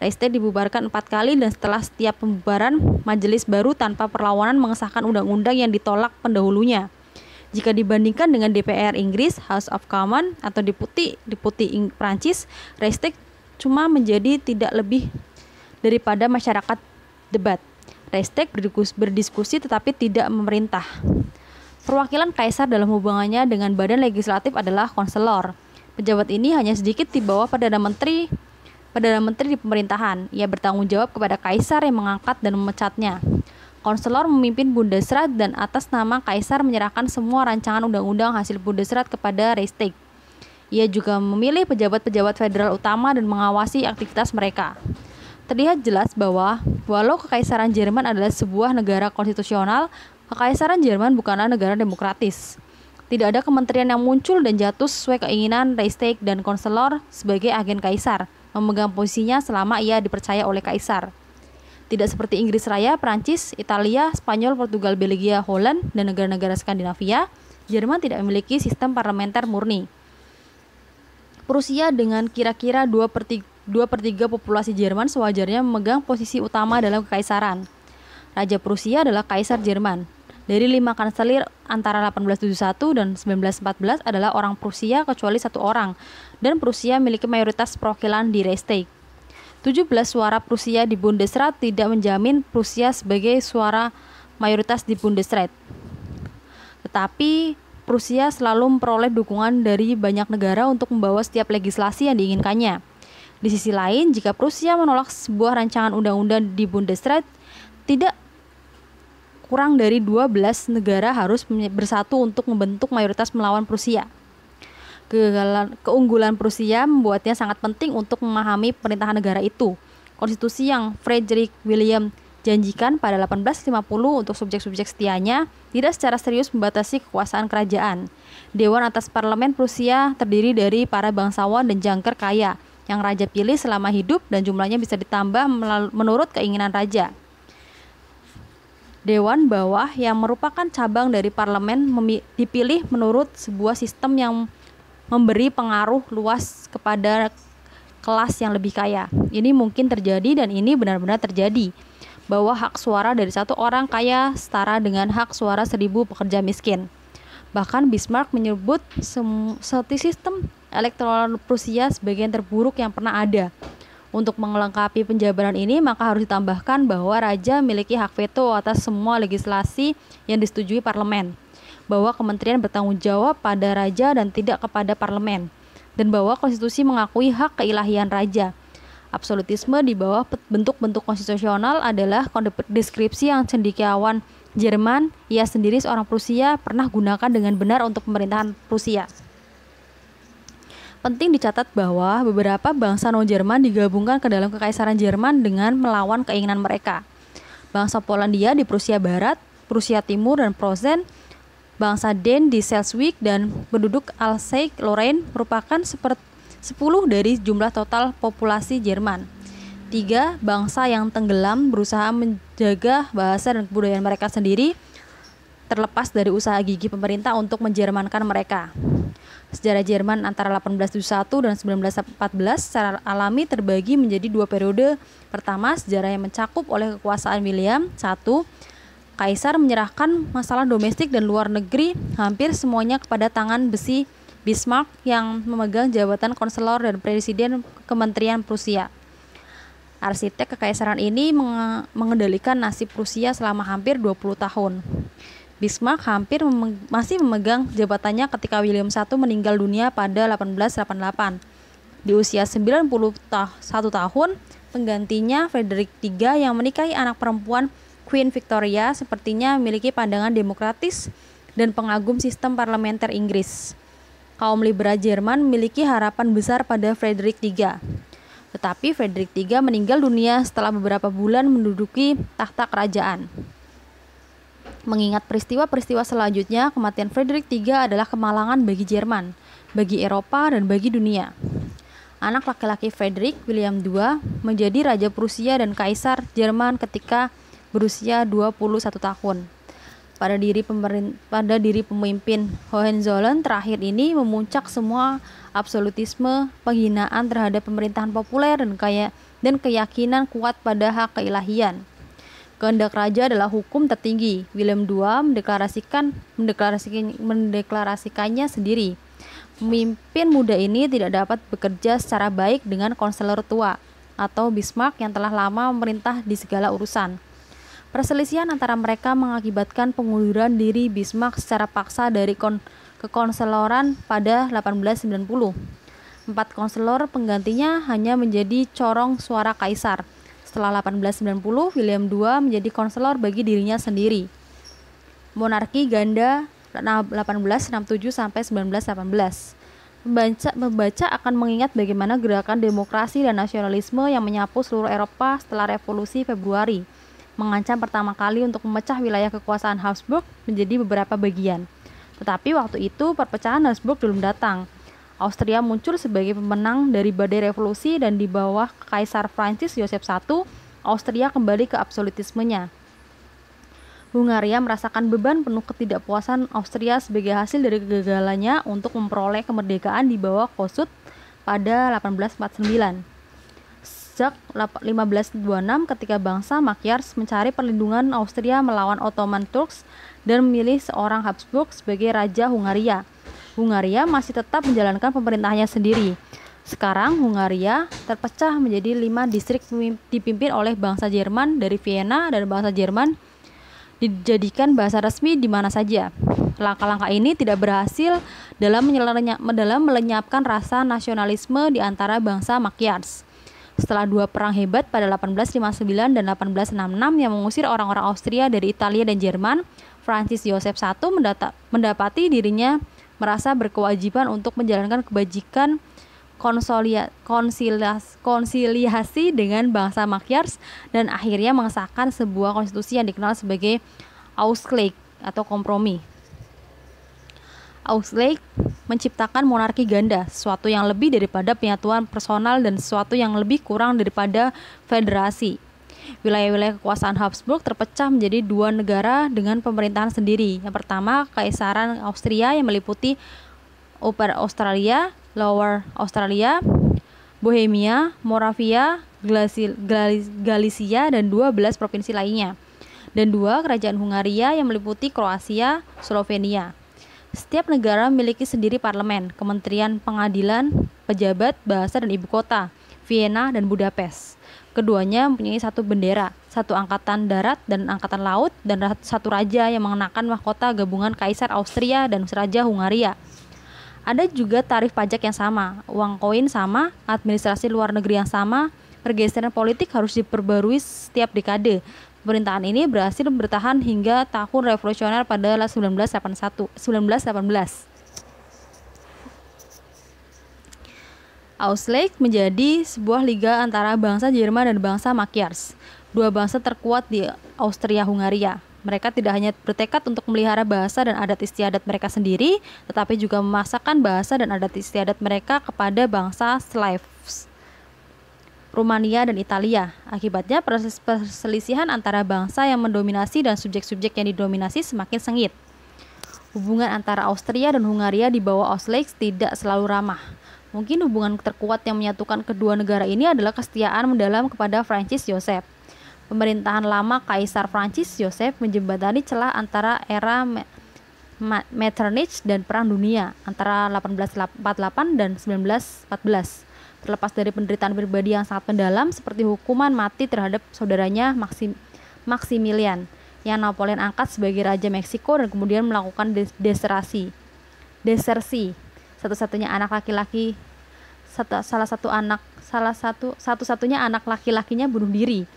Reichstag dibubarkan 4 kali dan setelah setiap pembubaran, majelis baru tanpa perlawanan mengesahkan undang-undang yang ditolak pendahulunya. Jika dibandingkan dengan DPR Inggris, House of Commons atau Deputi Prancis, Reichstag cuma menjadi tidak lebih daripada masyarakat debat. Reichstag berdiskusi tetapi tidak memerintah. Perwakilan kaisar dalam hubungannya dengan badan legislatif adalah konselor. Pejabat ini hanya sedikit di bawah Perdana Menteri di pemerintahan. Ia bertanggung jawab kepada kaisar yang mengangkat dan memecatnya. Konselor memimpin Bundesrat dan atas nama kaisar menyerahkan semua rancangan undang-undang hasil Bundesrat kepada Reichstag. Ia juga memilih pejabat-pejabat federal utama dan mengawasi aktivitas mereka. Terlihat jelas bahwa walau Kekaisaran Jerman adalah sebuah negara konstitusional, Kekaisaran Jerman bukanlah negara demokratis. Tidak ada kementerian yang muncul dan jatuh sesuai keinginan Reichstag dan konselor sebagai agen kaisar, memegang posisinya selama ia dipercaya oleh kaisar. Tidak seperti Inggris Raya, Prancis, Italia, Spanyol, Portugal, Belgia, Holland, dan negara-negara Skandinavia, Jerman tidak memiliki sistem parlementer murni. Prusia dengan kira-kira 2/3 populasi Jerman sewajarnya memegang posisi utama dalam kekaisaran. Raja Prusia adalah Kaisar Jerman. Dari 5 kanselir antara 1871 dan 1914 adalah orang Prusia kecuali 1 orang, dan Prusia memiliki mayoritas perwakilan di Reichstag. 17 suara Prusia di Bundesrat tidak menjamin Prusia sebagai suara mayoritas di Bundesrat. Tetapi Prusia selalu memperoleh dukungan dari banyak negara untuk membawa setiap legislasi yang diinginkannya. Di sisi lain, jika Prusia menolak sebuah rancangan undang-undang di Bundesrat, tidak kurang dari 12 negara harus bersatu untuk membentuk mayoritas melawan Prusia. Keunggulan Prusia membuatnya sangat penting untuk memahami pemerintahan negara itu. Konstitusi yang Frederick William janjikan pada 1850 untuk subjek-subjek setianya tidak secara serius membatasi kekuasaan kerajaan. Dewan atas Parlemen Prusia terdiri dari para bangsawan dan jangkar kaya yang raja pilih selama hidup dan jumlahnya bisa ditambah menurut keinginan raja. Dewan bawah yang merupakan cabang dari parlemen dipilih menurut sebuah sistem yang memberi pengaruh luas kepada kelas yang lebih kaya. Ini mungkin terjadi dan ini benar-benar terjadi, bahwa hak suara dari 1 orang kaya setara dengan hak suara 1000 pekerja miskin. Bahkan Bismarck menyebut sistem elektoral Prusia sebagai yang terburuk yang pernah ada. Untuk melengkapi penjabaran ini, maka harus ditambahkan bahwa raja memiliki hak veto atas semua legislasi yang disetujui parlemen, bahwa kementerian bertanggung jawab pada raja dan tidak kepada parlemen, dan bahwa konstitusi mengakui hak keilahian raja. Absolutisme di bawah bentuk-bentuk konstitusional adalah deskripsi yang cendekiawan Jerman, ia sendiri seorang Prusia, pernah gunakan dengan benar untuk pemerintahan Prusia. Penting dicatat bahwa beberapa bangsa non-Jerman digabungkan ke dalam Kekaisaran Jerman dengan melawan keinginan mereka. Bangsa Polandia di Prusia Barat, Prusia Timur dan Preussen, bangsa Den di Schleswig dan penduduk Alsace-Lorraine merupakan 10 dari jumlah total populasi Jerman. 3 bangsa yang tenggelam berusaha menjaga bahasa dan kebudayaan mereka sendiri terlepas dari usaha gigih pemerintah untuk menjermankan mereka. Sejarah Jerman antara 1871 dan 1914 secara alami terbagi menjadi 2 periode. Pertama, sejarah yang mencakup oleh kekuasaan William I. Kaisar menyerahkan masalah domestik dan luar negeri hampir semuanya kepada tangan besi Bismarck yang memegang jabatan konselor dan presiden Kementerian Prusia. Arsitek kekaisaran ini mengendalikan nasib Prusia selama hampir 20 tahun. Bismarck masih memegang jabatannya ketika William I meninggal dunia pada 1888. Di usia 91 tahun, penggantinya Frederick III yang menikahi anak perempuan Queen Victoria sepertinya memiliki pandangan demokratis dan pengagum sistem parlementer Inggris. Kaum liberal Jerman memiliki harapan besar pada Frederick III. Tetapi Frederick III meninggal dunia setelah beberapa bulan menduduki tahta kerajaan. Mengingat peristiwa-peristiwa selanjutnya, kematian Frederick III adalah kemalangan bagi Jerman, bagi Eropa, dan bagi dunia. Anak laki-laki Frederick, William II, menjadi Raja Prusia dan Kaisar Jerman ketika berusia 21 tahun. pada diri pemimpin Hohenzollern terakhir ini memuncak semua absolutisme, penghinaan terhadap pemerintahan populer dan keyakinan kuat pada hak keilahian. Kehendak raja adalah hukum tertinggi. William II mendeklarasikannya sendiri. Pemimpin muda ini tidak dapat bekerja secara baik dengan konselor tua atau Bismarck yang telah lama memerintah di segala urusan. Perselisihan antara mereka mengakibatkan pengunduran diri Bismarck secara paksa dari kekonseloran pada 1890. 4 konselor penggantinya hanya menjadi corong suara kaisar. Setelah 1890, William II menjadi konselor bagi dirinya sendiri. Monarki ganda 1867 sampai 1918. Pembaca akan mengingat bagaimana gerakan demokrasi dan nasionalisme yang menyapu seluruh Eropa setelah Revolusi Februari mengancam pertama kali untuk memecah wilayah kekuasaan Habsburg menjadi beberapa bagian. Tetapi waktu itu perpecahan Habsburg belum datang. Austria muncul sebagai pemenang dari badai revolusi dan di bawah Kaisar Francis Joseph I, Austria kembali ke absolutismenya. Hungaria merasakan beban penuh ketidakpuasan Austria sebagai hasil dari kegagalannya untuk memperoleh kemerdekaan di bawah Kossuth pada 1849. Sejak 1526 ketika bangsa Magyars mencari perlindungan Austria melawan Ottoman Turks dan memilih seorang Habsburg sebagai Raja Hungaria. Hungaria masih tetap menjalankan pemerintahannya sendiri. Sekarang Hungaria terpecah menjadi 5 distrik dipimpin oleh bangsa Jerman dari Vienna dan bangsa Jerman dijadikan bahasa resmi di mana saja. Langkah-langkah ini tidak berhasil dalam melenyapkan rasa nasionalisme di antara bangsa Magyars. Setelah 2 perang hebat pada 1859 dan 1866 yang mengusir orang-orang Austria dari Italia dan Jerman, Francis Joseph I mendapati dirinya merasa berkewajiban untuk menjalankan kebajikan konsiliasi dengan bangsa Magyars dan akhirnya mengesahkan sebuah konstitusi yang dikenal sebagai Ausgleich atau kompromi. Ausgleich menciptakan monarki ganda, sesuatu yang lebih daripada penyatuan personal dan sesuatu yang lebih kurang daripada federasi. Wilayah-wilayah kekuasaan Habsburg terpecah menjadi 2 negara dengan pemerintahan sendiri. Yang pertama, Kaisaran Austria yang meliputi Upper Australia, Lower Australia, Bohemia, Moravia, Galicia, dan 12 provinsi lainnya. Dan 2, Kerajaan Hungaria yang meliputi Kroasia, Slovenia. Setiap negara memiliki sendiri parlemen, kementerian pengadilan, pejabat, bahasa, dan ibu kota, Vienna dan Budapest. Keduanya mempunyai 1 bendera, 1 angkatan darat dan angkatan laut, dan 1 raja yang mengenakan mahkota gabungan Kaisar Austria dan Raja Hungaria. Ada juga tarif pajak yang sama, uang koin sama, administrasi luar negeri yang sama, pergeseran politik harus diperbarui setiap dekade. Pemerintahan ini berhasil bertahan hingga tahun revolusioner pada 1918. Ausgleich menjadi sebuah liga antara bangsa Jerman dan bangsa Magyars, 2 bangsa terkuat di Austria-Hungaria. Mereka tidak hanya bertekad untuk memelihara bahasa dan adat istiadat mereka sendiri, tetapi juga memasakkan bahasa dan adat istiadat mereka kepada bangsa Slavs, Rumania, dan Italia. Akibatnya proses perselisihan antara bangsa yang mendominasi dan subjek-subjek yang didominasi semakin sengit. Hubungan antara Austria dan Hungaria di bawah Ausgleich tidak selalu ramah. Mungkin hubungan terkuat yang menyatukan kedua negara ini adalah kesetiaan mendalam kepada Francis Joseph. Pemerintahan lama Kaisar Francis Joseph menjembatani celah antara era Metternich dan Perang Dunia antara 1848 dan 1914. Terlepas dari penderitaan pribadi yang sangat mendalam seperti hukuman mati terhadap saudaranya Maximilian yang Napoleon angkat sebagai Raja Meksiko dan kemudian melakukan desersi. Satu-satunya anak laki-laki satu-satunya anak laki-lakinya bunuh diri.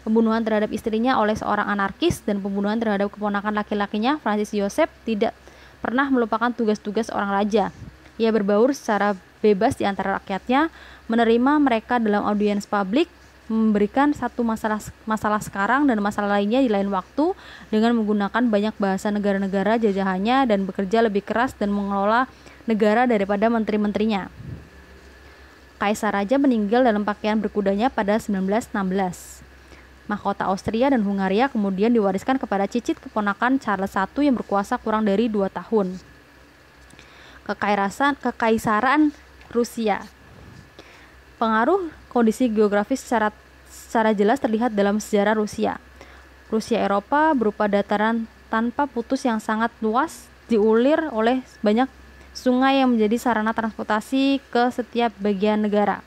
Pembunuhan terhadap istrinya oleh seorang anarkis dan pembunuhan terhadap keponakan laki-lakinya, Francis Joseph, tidak pernah melupakan tugas-tugas seorang raja. Ia berbaur secara bebas di antara rakyatnya, menerima mereka dalam audiens publik, memberikan satu masalah sekarang dan masalah lainnya di lain waktu dengan menggunakan banyak bahasa negara-negara jajahannya dan bekerja lebih keras dan mengelola negara daripada menteri-menterinya. Kaisar Raja meninggal dalam pakaian berkudanya pada 1916. Mahkota Austria dan Hungaria kemudian diwariskan kepada cicit keponakan Charles I yang berkuasa kurang dari 2 tahun. Kekaisaran Rusia. Pengaruh kondisi geografis secara jelas terlihat dalam sejarah Rusia. Rusia Eropa berupa dataran tanpa putus yang sangat luas, diulir oleh banyak sungai yang menjadi sarana transportasi ke setiap bagian negara.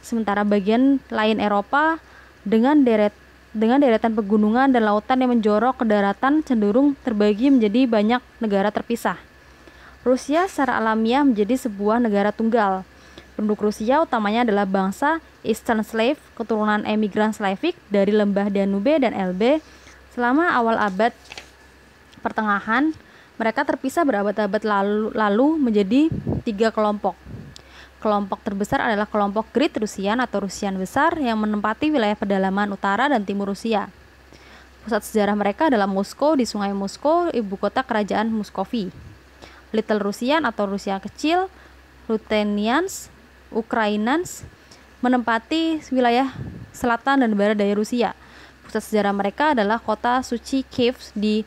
Sementara bagian lain Eropa dengan deretan pegunungan dan lautan yang menjorok ke daratan cenderung terbagi menjadi banyak negara terpisah. Rusia secara alamiah menjadi sebuah negara tunggal. Penduduk Rusia utamanya adalah bangsa Eastern Slave, keturunan emigran Slavik dari lembah Danube dan Elbe. Selama awal abad pertengahan, mereka terpisah berabad-abad lalu menjadi 3 kelompok. Kelompok terbesar adalah kelompok Great Russian atau Rusian besar yang menempati wilayah pedalaman utara dan timur Rusia. Pusat sejarah mereka adalah Moskow di Sungai Moskow, ibu kota kerajaan Muskovi. Little Russian atau Rusia kecil, Ruthenians, Ukrainians menempati wilayah selatan dan barat dari Rusia. Pusat sejarah mereka adalah kota suci Kiev di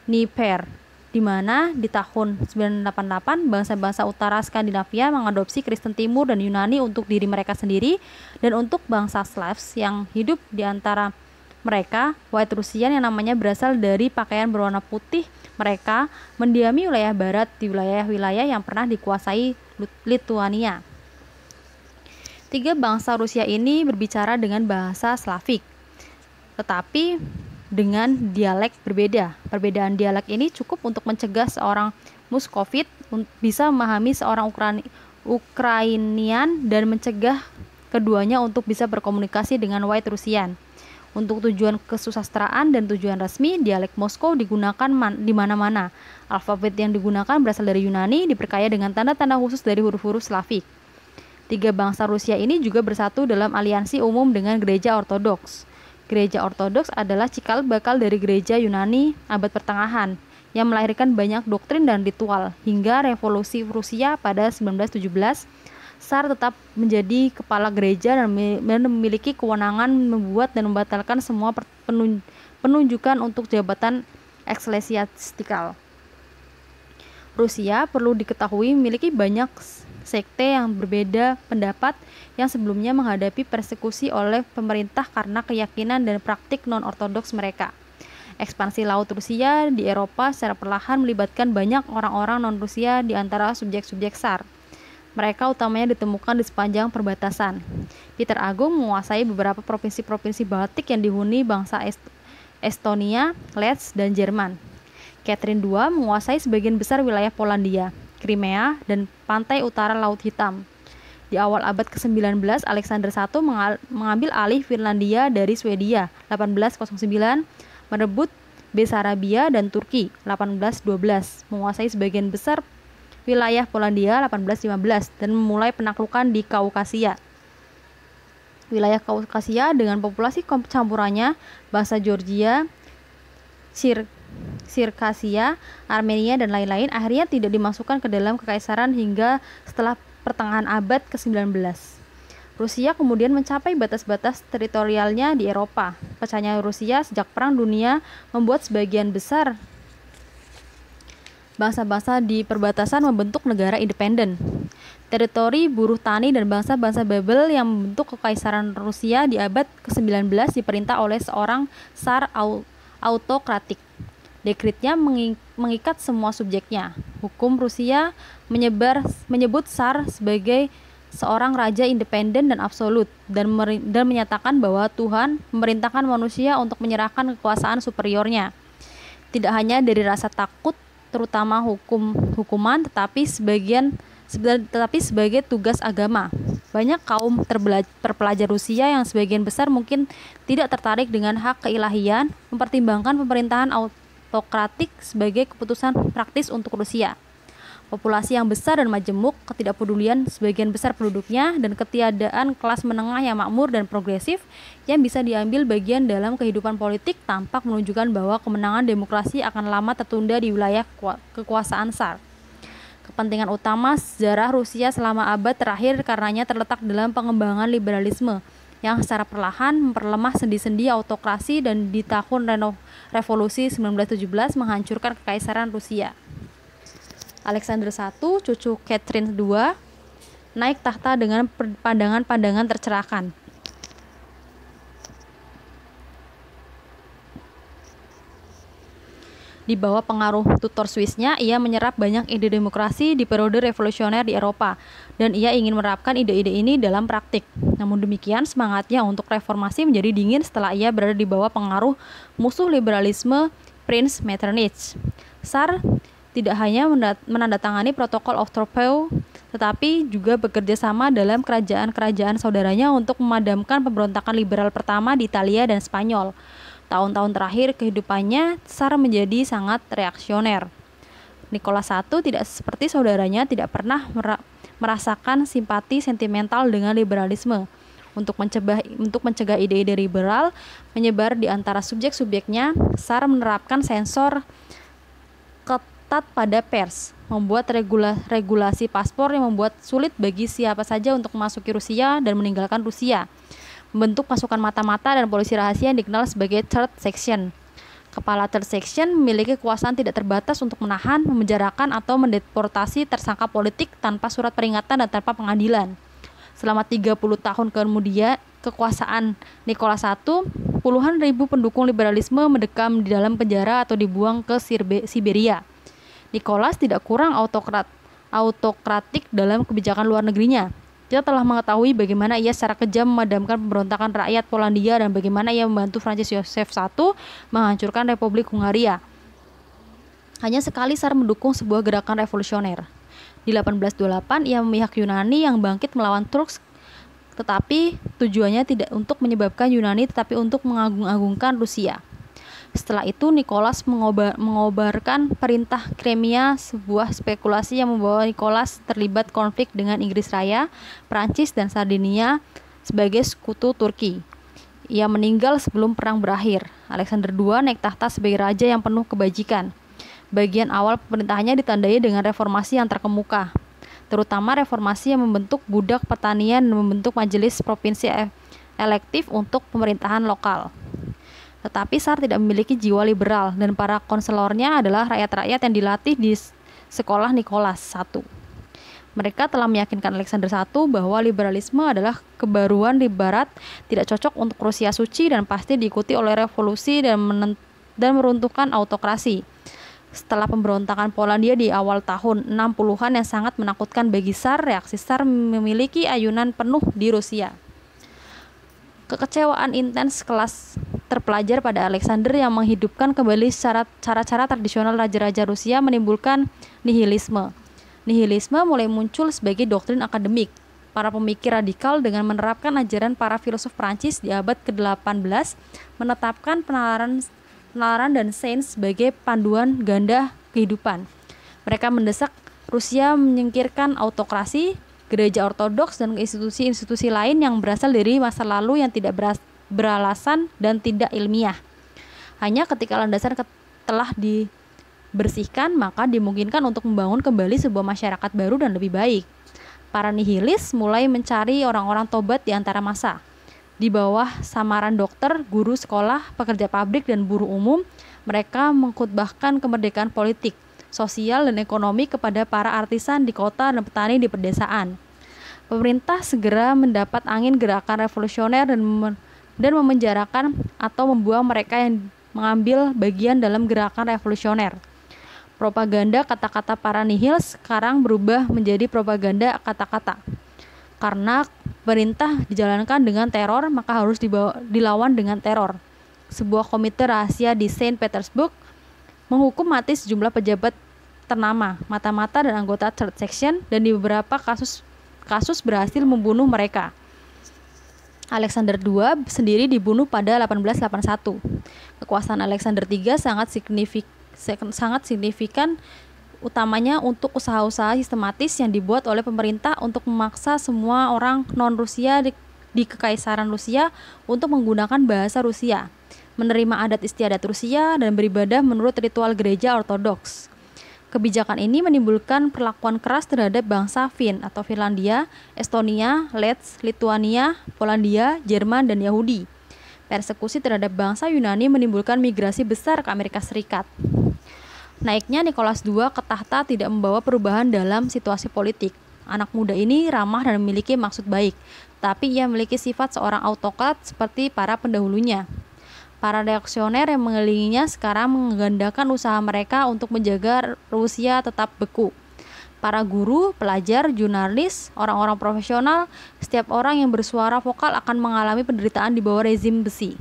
Dnieper, di mana di tahun 988 bangsa-bangsa utara Skandinavia mengadopsi Kristen Timur dan Yunani untuk diri mereka sendiri, dan untuk bangsa Slavs yang hidup di antara mereka, White Russian yang namanya berasal dari pakaian berwarna putih, mereka mendiami wilayah barat di wilayah-wilayah yang pernah dikuasai Lituania. 3 bangsa Rusia ini berbicara dengan bahasa Slavik, tetapi dengan dialek berbeda. Perbedaan dialek ini cukup untuk mencegah seorang Muskovit bisa memahami seorang Ukrainian dan mencegah keduanya untuk bisa berkomunikasi dengan White Russian. Untuk tujuan kesusastraan dan tujuan resmi, dialek Moskow digunakan di mana-mana. Alfabet yang digunakan berasal dari Yunani, diperkaya dengan tanda-tanda khusus dari huruf-huruf Slavik. 3 bangsa Rusia ini juga bersatu dalam aliansi umum dengan Gereja Ortodoks. Gereja Ortodoks adalah cikal bakal dari gereja Yunani abad pertengahan yang melahirkan banyak doktrin dan ritual. Hingga revolusi Rusia pada 1917, Tsar tetap menjadi kepala gereja dan memiliki kewenangan membuat dan membatalkan semua penunjukan untuk jabatan eklesiastikal. Rusia perlu diketahui memiliki banyak sekte yang berbeda pendapat yang sebelumnya menghadapi persekusi oleh pemerintah karena keyakinan dan praktik non-ortodoks mereka. Ekspansi laut Rusia di Eropa secara perlahan melibatkan banyak orang-orang non-Rusia di antara subjek-subjek Tsar. Mereka utamanya ditemukan di sepanjang perbatasan. Peter Agung menguasai beberapa provinsi-provinsi Baltik yang dihuni bangsa Estonia, Lets, dan Jerman. Catherine II menguasai sebagian besar wilayah Polandia, Crimea, dan pantai utara Laut Hitam. Di awal abad ke-19, Alexander I mengambil alih Finlandia dari Swedia 1809, merebut Besarabia dan Turki 1812, menguasai sebagian besar wilayah Polandia 1815, dan memulai penaklukan di Kaukasia. Wilayah Kaukasia dengan populasi campurannya bangsa Georgia, Sirkasia, Armenia, dan lain-lain akhirnya tidak dimasukkan ke dalam kekaisaran hingga setelah pertengahan abad ke-19. Rusia kemudian mencapai batas-batas teritorialnya di Eropa. Pecahnya Rusia sejak Perang Dunia membuat sebagian besar bangsa-bangsa di perbatasan membentuk negara independen. Teritori buruh tani dan bangsa-bangsa Babel yang membentuk kekaisaran Rusia di abad ke-19 diperintah oleh seorang Tsar autokratik. Dekretnya mengikat semua subjeknya. Hukum Rusia menyebut Tsar sebagai seorang raja independen dan absolut, dan menyatakan bahwa Tuhan memerintahkan manusia untuk menyerahkan kekuasaan superiornya. Tidak hanya dari rasa takut terutama hukuman, tetapi sebagai tugas agama. Banyak kaum terpelajar Rusia yang sebagian besar mungkin tidak tertarik dengan hak keilahian, mempertimbangkan pemerintahan autokratik sebagai keputusan praktis untuk Rusia. Populasi yang besar dan majemuk, ketidakpedulian sebagian besar penduduknya, dan ketiadaan kelas menengah yang makmur dan progresif yang bisa diambil bagian dalam kehidupan politik tampak menunjukkan bahwa kemenangan demokrasi akan lama tertunda di wilayah kekuasaan Tsar. Kepentingan utama sejarah Rusia selama abad terakhir karenanya terletak dalam pengembangan liberalisme yang secara perlahan memperlemah sendi-sendi autokrasi dan di tahun revolusi 1917 menghancurkan kekaisaran Rusia. Alexander I, cucu Catherine II, naik tahta dengan pandangan-pandangan tercerahkan. Di bawah pengaruh tutor Swissnya, ia menyerap banyak ide demokrasi di periode revolusioner di Eropa, dan ia ingin menerapkan ide-ide ini dalam praktik. Namun demikian, semangatnya untuk reformasi menjadi dingin setelah ia berada di bawah pengaruh musuh liberalisme Prince Metternich. Tsar tidak hanya menandatangani protokol of Troppau, tetapi juga bekerja sama dalam kerajaan-kerajaan saudaranya untuk memadamkan pemberontakan liberal pertama di Italia dan Spanyol. Tahun-tahun terakhir kehidupannya, Tsar menjadi sangat reaksioner. Nicholas I tidak seperti saudaranya tidak pernah merasakan simpati sentimental dengan liberalisme. Untuk mencegah ide-ide liberal menyebar di antara subjek-subjeknya, Tsar menerapkan sensor ketat pada pers, membuat regulasi paspor yang membuat sulit bagi siapa saja untuk memasuki Rusia dan meninggalkan Rusia, membentuk pasukan mata-mata dan polisi rahasia yang dikenal sebagai Third Section. Kepala Third Section memiliki kekuasaan tidak terbatas untuk menahan, memenjarakan, atau mendeportasi tersangka politik tanpa surat peringatan dan tanpa pengadilan. Selama 30 tahun kemudian kekuasaan Nicholas I, puluhan ribu pendukung liberalisme mendekam di dalam penjara atau dibuang ke Siberia. Nicholas tidak kurang autokratik dalam kebijakan luar negerinya. Kita telah mengetahui bagaimana ia secara kejam memadamkan pemberontakan rakyat Polandia dan bagaimana ia membantu Francis Joseph I menghancurkan Republik Hungaria. Hanya sekali Tsar mendukung sebuah gerakan revolusioner. Di 1828 ia memihak Yunani yang bangkit melawan Turks, tetapi tujuannya tidak untuk menyebabkan Yunani tetapi untuk mengagung-agungkan Rusia. Setelah itu Nicholas mengobarkan perintah Crimea, sebuah spekulasi yang membawa Nicholas terlibat konflik dengan Inggris Raya, Prancis, dan Sardinia sebagai sekutu Turki. Ia meninggal sebelum perang berakhir. Alexander II naik tahta sebagai raja yang penuh kebajikan. Bagian awal pemerintahannya ditandai dengan reformasi yang terkemuka, terutama reformasi yang membentuk budak pertanian dan membentuk majelis provinsi elektif untuk pemerintahan lokal. Tetapi Tsar tidak memiliki jiwa liberal dan para konselornya adalah rakyat-rakyat yang dilatih di sekolah Nicholas I. Mereka telah meyakinkan Alexander I bahwa liberalisme adalah kebaruan di barat, tidak cocok untuk Rusia suci dan pasti diikuti oleh revolusi dan meruntuhkan autokrasi. Setelah pemberontakan Polandia di awal tahun 60-an yang sangat menakutkan bagi Tsar, reaksi Tsar memiliki ayunan penuh di Rusia. Kekecewaan intens kelas terpelajar pada Alexander yang menghidupkan kembali cara-cara tradisional raja-raja Rusia menimbulkan nihilisme. Nihilisme mulai muncul sebagai doktrin akademik. Para pemikir radikal dengan menerapkan ajaran para filosof Prancis di abad ke-18 menetapkan penalaran dan sains sebagai panduan ganda kehidupan. Mereka mendesak Rusia menyingkirkan autokrasi, gereja ortodoks, dan institusi-institusi lain yang berasal dari masa lalu yang tidak beralasan dan tidak ilmiah. Hanya ketika landasan telah dibersihkan, maka dimungkinkan untuk membangun kembali sebuah masyarakat baru dan lebih baik. Para nihilis mulai mencari orang-orang tobat di antara massa. Di bawah samaran dokter, guru sekolah, pekerja pabrik, dan buruh umum, mereka mengkhutbahkan kemerdekaan politik, sosial, dan ekonomi kepada para artisan di kota dan petani di pedesaan. Pemerintah segera mendapat angin gerakan revolusioner dan memenjarakan atau membuang mereka yang mengambil bagian dalam gerakan revolusioner. Propaganda kata-kata para nihil sekarang berubah menjadi propaganda kata-kata. Karena perintah dijalankan dengan teror, maka harus dilawan dengan teror. Sebuah komite rahasia di Saint Petersburg menghukum mati sejumlah pejabat ternama, mata-mata, dan anggota Third Section, dan di beberapa kasus berhasil membunuh mereka. Alexander II sendiri dibunuh pada 1881. Kekuasaan Alexander III sangat signifikan utamanya untuk usaha-usaha sistematis yang dibuat oleh pemerintah untuk memaksa semua orang non-Rusia di Kekaisaran Rusia untuk menggunakan bahasa Rusia, menerima adat istiadat Rusia, dan beribadah menurut ritual gereja ortodoks. Kebijakan ini menimbulkan perlakuan keras terhadap bangsa Fin atau Finlandia, Estonia, Lets, Lituania, Polandia, Jerman, dan Yahudi. Persekusi terhadap bangsa Yunani menimbulkan migrasi besar ke Amerika Serikat. Naiknya Nicholas II ke tahta tidak membawa perubahan dalam situasi politik. Anak muda ini ramah dan memiliki maksud baik, tapi ia memiliki sifat seorang autokrat seperti para pendahulunya. Para reaksioner yang mengelilinginya sekarang menggandakan usaha mereka untuk menjaga Rusia tetap beku. Para guru, pelajar, jurnalis, orang-orang profesional, setiap orang yang bersuara vokal akan mengalami penderitaan di bawah rezim besi.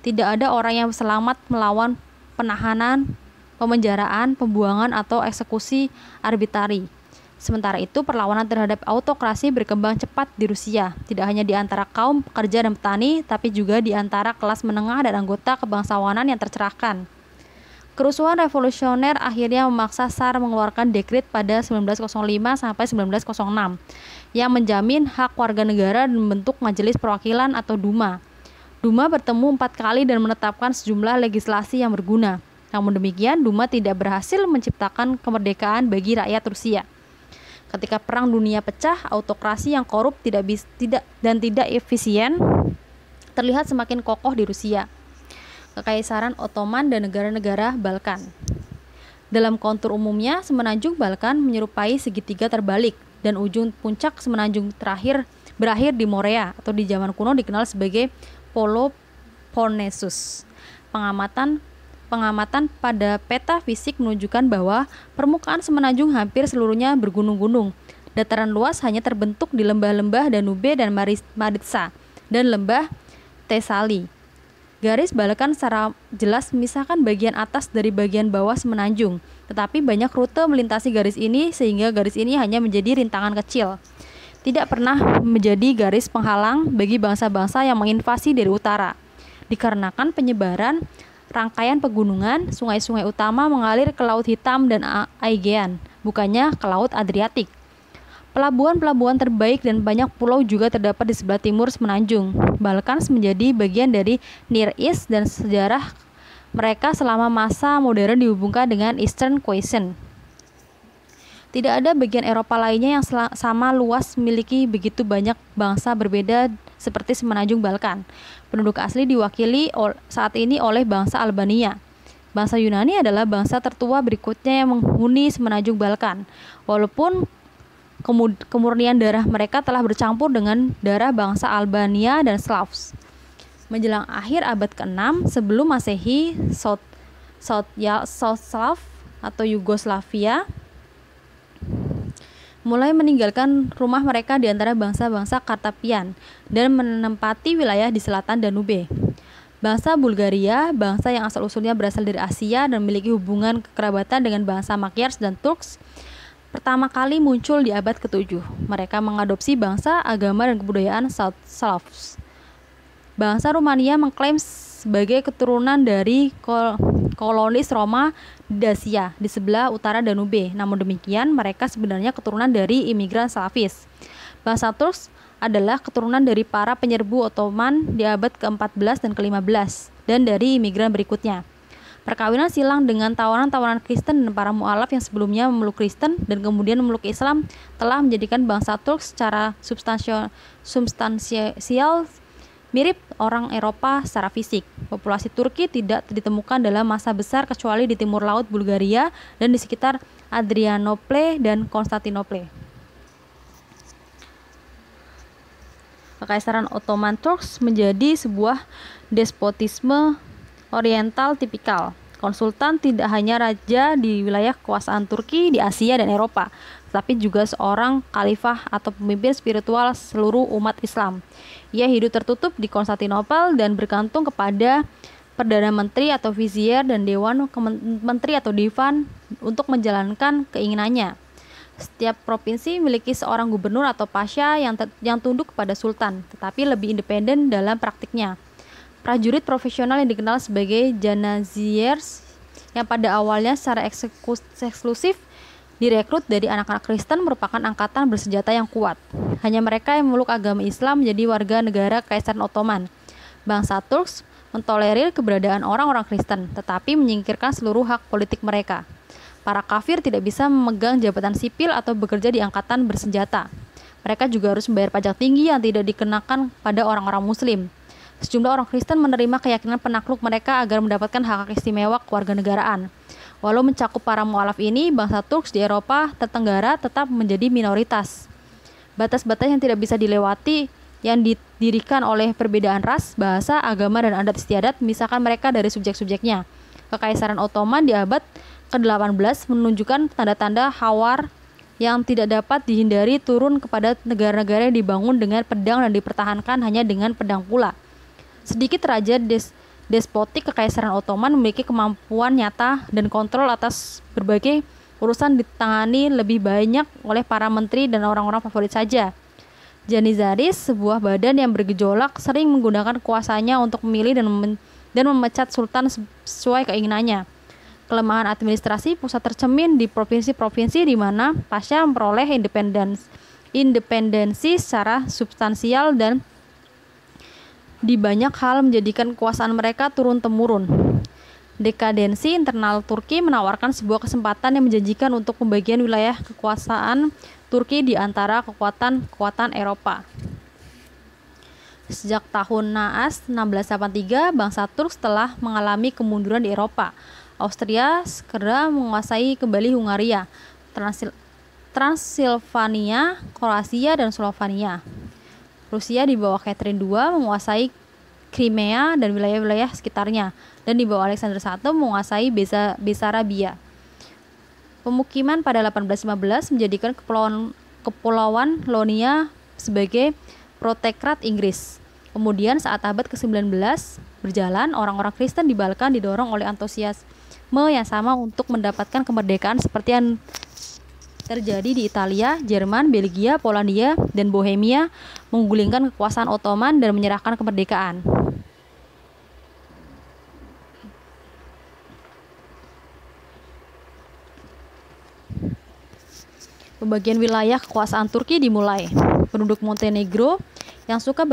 Tidak ada orang yang selamat melawan penahanan, pemenjaraan, pembuangan, atau eksekusi arbitrari. Sementara itu, perlawanan terhadap autokrasi berkembang cepat di Rusia, tidak hanya di antara kaum pekerja dan petani, tapi juga di antara kelas menengah dan anggota kebangsawanan yang tercerahkan. Kerusuhan revolusioner akhirnya memaksa Tsar mengeluarkan dekret pada 1905 sampai 1906 yang menjamin hak warga negara dan membentuk Majelis Perwakilan atau Duma. Duma bertemu 4 kali dan menetapkan sejumlah legislasi yang berguna. Namun demikian, Duma tidak berhasil menciptakan kemerdekaan bagi rakyat Rusia. Ketika Perang Dunia pecah, autokrasi yang korup tidak efisien terlihat semakin kokoh di Rusia, Kekaisaran Ottoman, dan negara-negara Balkan. Dalam kontur umumnya, semenanjung Balkan menyerupai segitiga terbalik, dan ujung puncak semenanjung berakhir di Morea atau di zaman kuno dikenal sebagai Peloponnesus. Pengamatan pada peta fisik menunjukkan bahwa permukaan semenanjung hampir seluruhnya bergunung-gunung. Dataran luas hanya terbentuk di lembah-lembah Danube dan Maritsa dan lembah Thesali. Garis Balkan secara jelas memisahkan bagian atas dari bagian bawah semenanjung, tetapi banyak rute melintasi garis ini sehingga garis ini hanya menjadi rintangan kecil. Tidak pernah menjadi garis penghalang bagi bangsa-bangsa yang menginvasi dari utara. Dikarenakan penyebaran rangkaian pegunungan, sungai-sungai utama mengalir ke Laut Hitam dan Aegean, bukannya ke Laut Adriatik. Pelabuhan-pelabuhan terbaik dan banyak pulau juga terdapat di sebelah timur semenanjung. Balkan menjadi bagian dari Near East dan sejarah mereka selama masa modern dihubungkan dengan Eastern Question. Tidak ada bagian Eropa lainnya yang sama luas memiliki begitu banyak bangsa berbeda seperti semenanjung Balkan. Penduduk asli diwakili saat ini oleh bangsa Albania. Bangsa Yunani adalah bangsa tertua berikutnya yang menghuni semenanjung Balkan. Walaupun kemurnian darah mereka telah bercampur dengan darah bangsa Albania dan Slavs. Menjelang akhir abad ke-6 sebelum Masehi, South Slav atau Yugoslavia mulai meninggalkan rumah mereka di antara bangsa-bangsa Kartapian dan menempati wilayah di selatan Danube. Bangsa Bulgaria, bangsa yang asal-usulnya berasal dari Asia dan memiliki hubungan kekerabatan dengan bangsa Magyars dan Turks, pertama kali muncul di abad ke-7. Mereka mengadopsi bangsa, agama, dan kebudayaan South Slavs. Bangsa Rumania mengklaim sebagai keturunan dari kolonis Roma di Dacia di sebelah utara Danube. Namun demikian, mereka sebenarnya keturunan dari imigran Slavis. Bangsa Turks adalah keturunan dari para penyerbu Ottoman di abad ke-14 dan ke-15 dan dari imigran berikutnya. Perkawinan silang dengan tawanan-tawanan Kristen dan para mualaf yang sebelumnya memeluk Kristen dan kemudian memeluk Islam telah menjadikan bangsa Turks secara substansial mirip orang Eropa secara fisik. Populasi Turki tidak ditemukan dalam masa besar kecuali di timur laut Bulgaria dan di sekitar Adrianople dan Konstantinopel. Kekaisaran Ottoman Turks menjadi sebuah despotisme oriental tipikal. Konsultan tidak hanya raja di wilayah kekuasaan Turki di Asia dan Eropa, tetapi juga seorang khalifah atau pemimpin spiritual seluruh umat Islam. Ia hidup tertutup di Konstantinopel dan bergantung kepada Perdana Menteri atau Vizier dan Dewan Menteri atau Divan untuk menjalankan keinginannya. Setiap provinsi memiliki seorang gubernur atau pasha yang tunduk kepada sultan, tetapi lebih independen dalam praktiknya. Prajurit profesional yang dikenal sebagai janaziers yang pada awalnya secara eksklusif direkrut dari anak-anak Kristen merupakan angkatan bersenjata yang kuat. Hanya mereka yang memeluk agama Islam menjadi warga negara Kekaisaran Ottoman. Bangsa Turks mentolerir keberadaan orang-orang Kristen, tetapi menyingkirkan seluruh hak politik mereka. Para kafir tidak bisa memegang jabatan sipil atau bekerja di angkatan bersenjata. Mereka juga harus membayar pajak tinggi yang tidak dikenakan pada orang-orang Muslim. Sejumlah orang Kristen menerima keyakinan penakluk mereka agar mendapatkan hak istimewa kewarganegaraan. Walau mencakup para mualaf ini, bangsa Turks di Eropa Tenggara tetap menjadi minoritas. Batas-batas yang tidak bisa dilewati yang didirikan oleh perbedaan ras, bahasa, agama, dan adat istiadat memisahkan mereka dari subjek-subjeknya. Kekaisaran Ottoman di abad ke-18 menunjukkan tanda-tanda hawar yang tidak dapat dihindari turun kepada negara-negara yang dibangun dengan pedang dan dipertahankan hanya dengan pedang pula. Sedikit raja despotik Kekaisaran Ottoman memiliki kemampuan nyata dan kontrol atas berbagai urusan ditangani lebih banyak oleh para menteri dan orang-orang favorit saja. Janizaris, sebuah badan yang bergejolak, sering menggunakan kuasanya untuk memilih dan memecat sultan sesuai keinginannya. Kelemahan administrasi pusat tercermin di provinsi-provinsi di mana pasca memperoleh independensi secara substansial dan di banyak hal menjadikan kekuasaan mereka turun-temurun. Dekadensi internal Turki menawarkan sebuah kesempatan yang menjanjikan untuk pembagian wilayah kekuasaan Turki di antara kekuatan-kekuatan Eropa. Sejak tahun Naas 1683, bangsa Turks telah mengalami kemunduran di Eropa. Austria segera menguasai kembali Hungaria, Transilvania, Kroasia, dan Slovenia. Rusia di bawah Catherine II menguasai Crimea dan wilayah-wilayah sekitarnya, dan di bawah Alexander I menguasai Besarabia. Pemukiman pada 1815 menjadikan kepulauan Ionia sebagai protektorat Inggris. Kemudian saat abad ke-19 berjalan, orang-orang Kristen di Balkan didorong oleh antusiasme yang sama untuk mendapatkan kemerdekaan seperti yang terjadi di Italia, Jerman, Belgia, Polandia, dan Bohemia, menggulingkan kekuasaan Ottoman dan menyerahkan kemerdekaan. Pembagian wilayah kekuasaan Turki dimulai. Penduduk Montenegro yang suka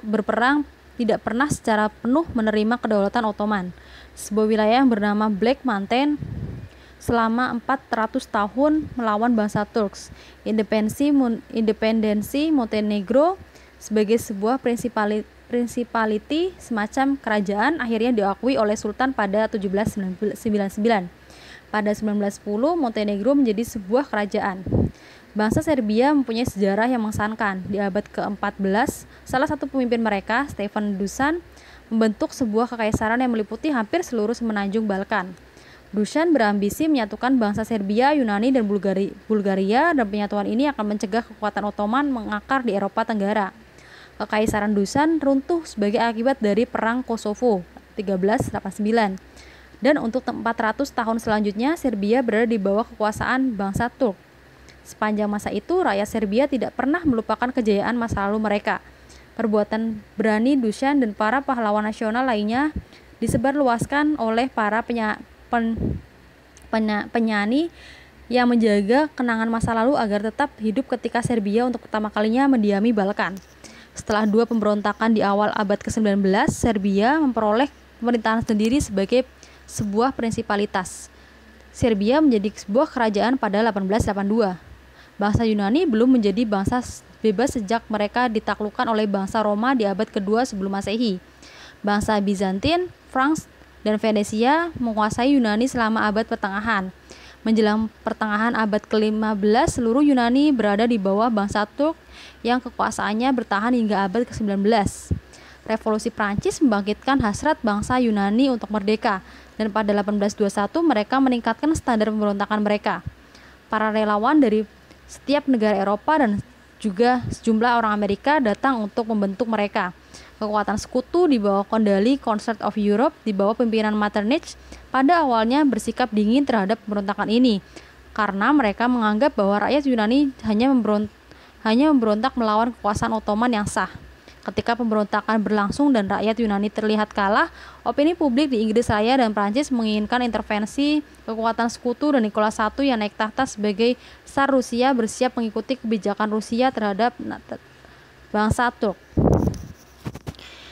berperang tidak pernah secara penuh menerima kedaulatan Ottoman. Sebuah wilayah yang bernama Black Mountain selama 400 tahun melawan bangsa Turks. Independensi Montenegro sebagai sebuah principality semacam kerajaan akhirnya diakui oleh Sultan pada 1799. Pada 1910, Montenegro menjadi sebuah kerajaan. Bangsa Serbia mempunyai sejarah yang mengesankan. Di abad ke-14, salah satu pemimpin mereka, Stefan Dusan, membentuk sebuah kekaisaran yang meliputi hampir seluruh semenanjung Balkan. Dusan berambisi menyatukan bangsa Serbia, Yunani, dan Bulgaria, dan penyatuan ini akan mencegah kekuatan Ottoman mengakar di Eropa Tenggara. Kekaisaran Dusan runtuh sebagai akibat dari Perang Kosovo 1389. Dan untuk 400 tahun selanjutnya, Serbia berada di bawah kekuasaan bangsa Turk. Sepanjang masa itu, rakyat Serbia tidak pernah melupakan kejayaan masa lalu mereka. Perbuatan berani Dusan dan para pahlawan nasional lainnya disebarluaskan oleh para penyanyi yang menjaga kenangan masa lalu agar tetap hidup ketika Serbia untuk pertama kalinya mendiami Balkan. Setelah dua pemberontakan di awal abad ke-19, Serbia memperoleh pemerintahan sendiri sebagai sebuah prinsipalitas. Serbia menjadi sebuah kerajaan pada 1882. Bangsa Yunani belum menjadi bangsa bebas sejak mereka ditaklukkan oleh bangsa Roma di abad kedua sebelum Masehi. Bangsa Bizantin, Franks, dan Venesia menguasai Yunani selama abad pertengahan. Menjelang pertengahan abad ke-15, seluruh Yunani berada di bawah bangsa Turk yang kekuasaannya bertahan hingga abad ke-19. Revolusi Prancis membangkitkan hasrat bangsa Yunani untuk merdeka, dan pada 1821 mereka meningkatkan standar pemberontakan mereka. Para relawan dari setiap negara Eropa dan juga sejumlah orang Amerika datang untuk membentuk mereka. Kekuatan sekutu di bawah Kondali Concert of Europe di bawah pimpinan Metternich pada awalnya bersikap dingin terhadap pemberontakan ini, karena mereka menganggap bahwa rakyat Yunani hanya memberontak melawan kekuasaan Ottoman yang sah. Ketika pemberontakan berlangsung dan rakyat Yunani terlihat kalah, opini publik di Inggris Raya dan Prancis menginginkan intervensi kekuatan sekutu, dan Nicholas I yang naik tahta sebagai Tsar Rusia bersiap mengikuti kebijakan Rusia terhadap bangsa Turk.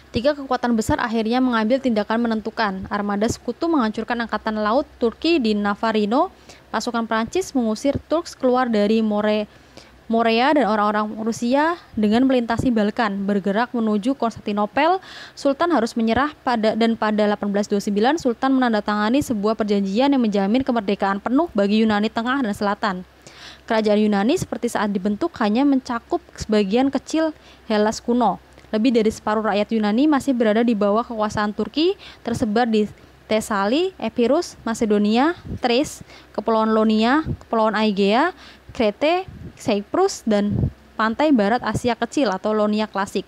Tiga kekuatan besar akhirnya mengambil tindakan menentukan. Armada Sekutu menghancurkan angkatan laut Turki di Navarino. Pasukan Prancis mengusir Turks keluar dari Morea dan orang-orang Rusia dengan melintasi Balkan, bergerak menuju Konstantinopel. Sultan harus menyerah pada 1829 Sultan menandatangani sebuah perjanjian yang menjamin kemerdekaan penuh bagi Yunani Tengah dan Selatan. Kerajaan Yunani seperti saat dibentuk hanya mencakup sebagian kecil Hellas kuno. Lebih dari separuh rakyat Yunani masih berada di bawah kekuasaan Turki, tersebar di Tesali, Epirus, Macedonia, Thrace, Kepulauan Ionia, Kepulauan Aegea, Krete, Cyprus, dan pantai barat Asia Kecil atau Ionia Klasik.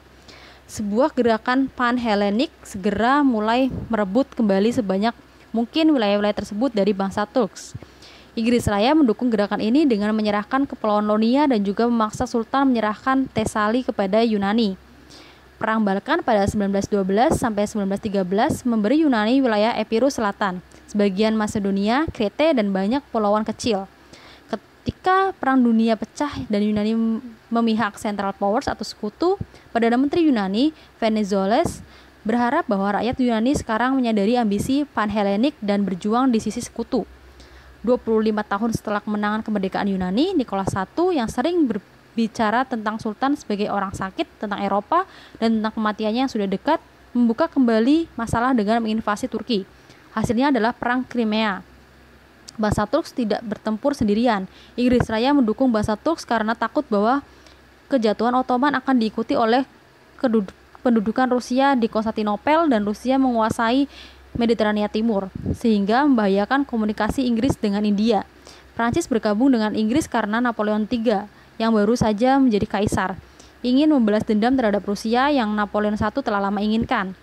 Sebuah gerakan pan-Helenik segera mulai merebut kembali sebanyak mungkin wilayah-wilayah tersebut dari bangsa Turks. Inggris Raya mendukung gerakan ini dengan menyerahkan Kepulauan Ionia dan juga memaksa Sultan menyerahkan Tesali kepada Yunani. Perang Balkan pada 1912 sampai 1913 memberi Yunani wilayah Epirus Selatan, sebagian Macedonia, Krete, dan banyak pulauan kecil. Ketika Perang Dunia pecah dan Yunani memihak Central Powers atau Sekutu, Perdana Menteri Yunani, Venizelos, berharap bahwa rakyat Yunani sekarang menyadari ambisi pan-Helenik dan berjuang di sisi Sekutu. 25 tahun setelah kemenangan kemerdekaan Yunani, Nicholas I yang sering berbicara tentang Sultan sebagai orang sakit, tentang Eropa, dan tentang kematiannya yang sudah dekat, membuka kembali masalah dengan menginvasi Turki. Hasilnya adalah Perang Crimea. Bangsa Turks tidak bertempur sendirian. Inggris Raya mendukung bangsa Turks karena takut bahwa kejatuhan Ottoman akan diikuti oleh pendudukan Rusia di Konstantinopel dan Rusia menguasai Mediterania Timur, sehingga membahayakan komunikasi Inggris dengan India. Prancis bergabung dengan Inggris karena Napoleon III yang baru saja menjadi kaisar ingin membalas dendam terhadap Rusia yang Napoleon I telah lama inginkan.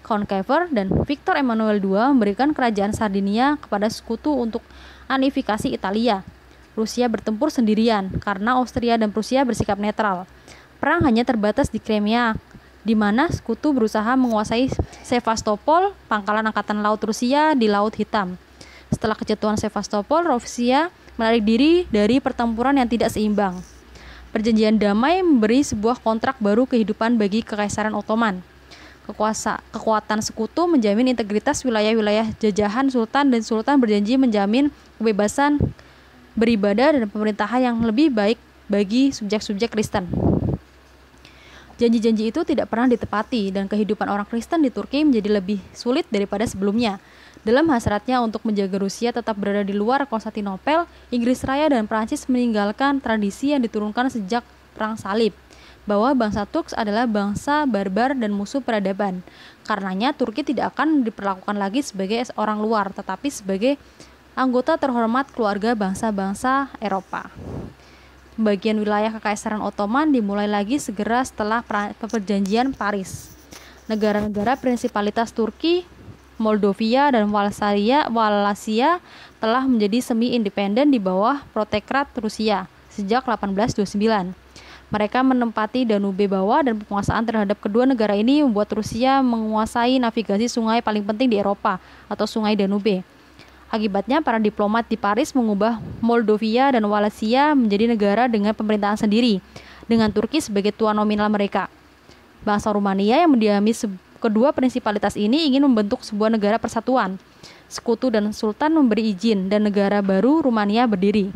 Count Cavour dan Victor Emmanuel II memberikan kerajaan Sardinia kepada Sekutu untuk unifikasi Italia. Rusia bertempur sendirian karena Austria dan Prusia bersikap netral. Perang hanya terbatas di Crimea, di mana Sekutu berusaha menguasai Sevastopol, pangkalan angkatan laut Rusia di Laut Hitam. Setelah kejatuhan Sevastopol, Rusia menarik diri dari pertempuran yang tidak seimbang. Perjanjian damai memberi sebuah kontrak baru kehidupan bagi Kekaisaran Ottoman. Kekuatan Sekutu menjamin integritas wilayah-wilayah jajahan Sultan, dan Sultan berjanji menjamin kebebasan beribadah dan pemerintahan yang lebih baik bagi subjek-subjek Kristen. Janji-janji itu tidak pernah ditepati dan kehidupan orang Kristen di Turki menjadi lebih sulit daripada sebelumnya. Dalam hasratnya untuk menjaga Rusia tetap berada di luar Konstantinopel, Inggris Raya dan Prancis meninggalkan tradisi yang diturunkan sejak Perang Salib, bahwa bangsa Turks adalah bangsa barbar dan musuh peradaban. Karenanya Turki tidak akan diperlakukan lagi sebagai orang luar, tetapi sebagai anggota terhormat keluarga bangsa-bangsa Eropa. Pembagian wilayah Kekaisaran Ottoman dimulai lagi segera setelah perjanjian Paris. Negara-negara prinsipalitas Turki, Moldovia, dan Wallachia telah menjadi semi-independen di bawah protektorat Rusia sejak 1829. Mereka menempati Danube bawah, dan penguasaan terhadap kedua negara ini membuat Rusia menguasai navigasi sungai paling penting di Eropa, atau Sungai Danube. Akibatnya, para diplomat di Paris mengubah Moldovia dan Wallachia menjadi negara dengan pemerintahan sendiri, dengan Turki sebagai tuan nominal mereka. Bangsa Rumania yang mendiami kedua prinsipalitas ini ingin membentuk sebuah negara persatuan. Sekutu dan Sultan memberi izin, dan negara baru Rumania berdiri.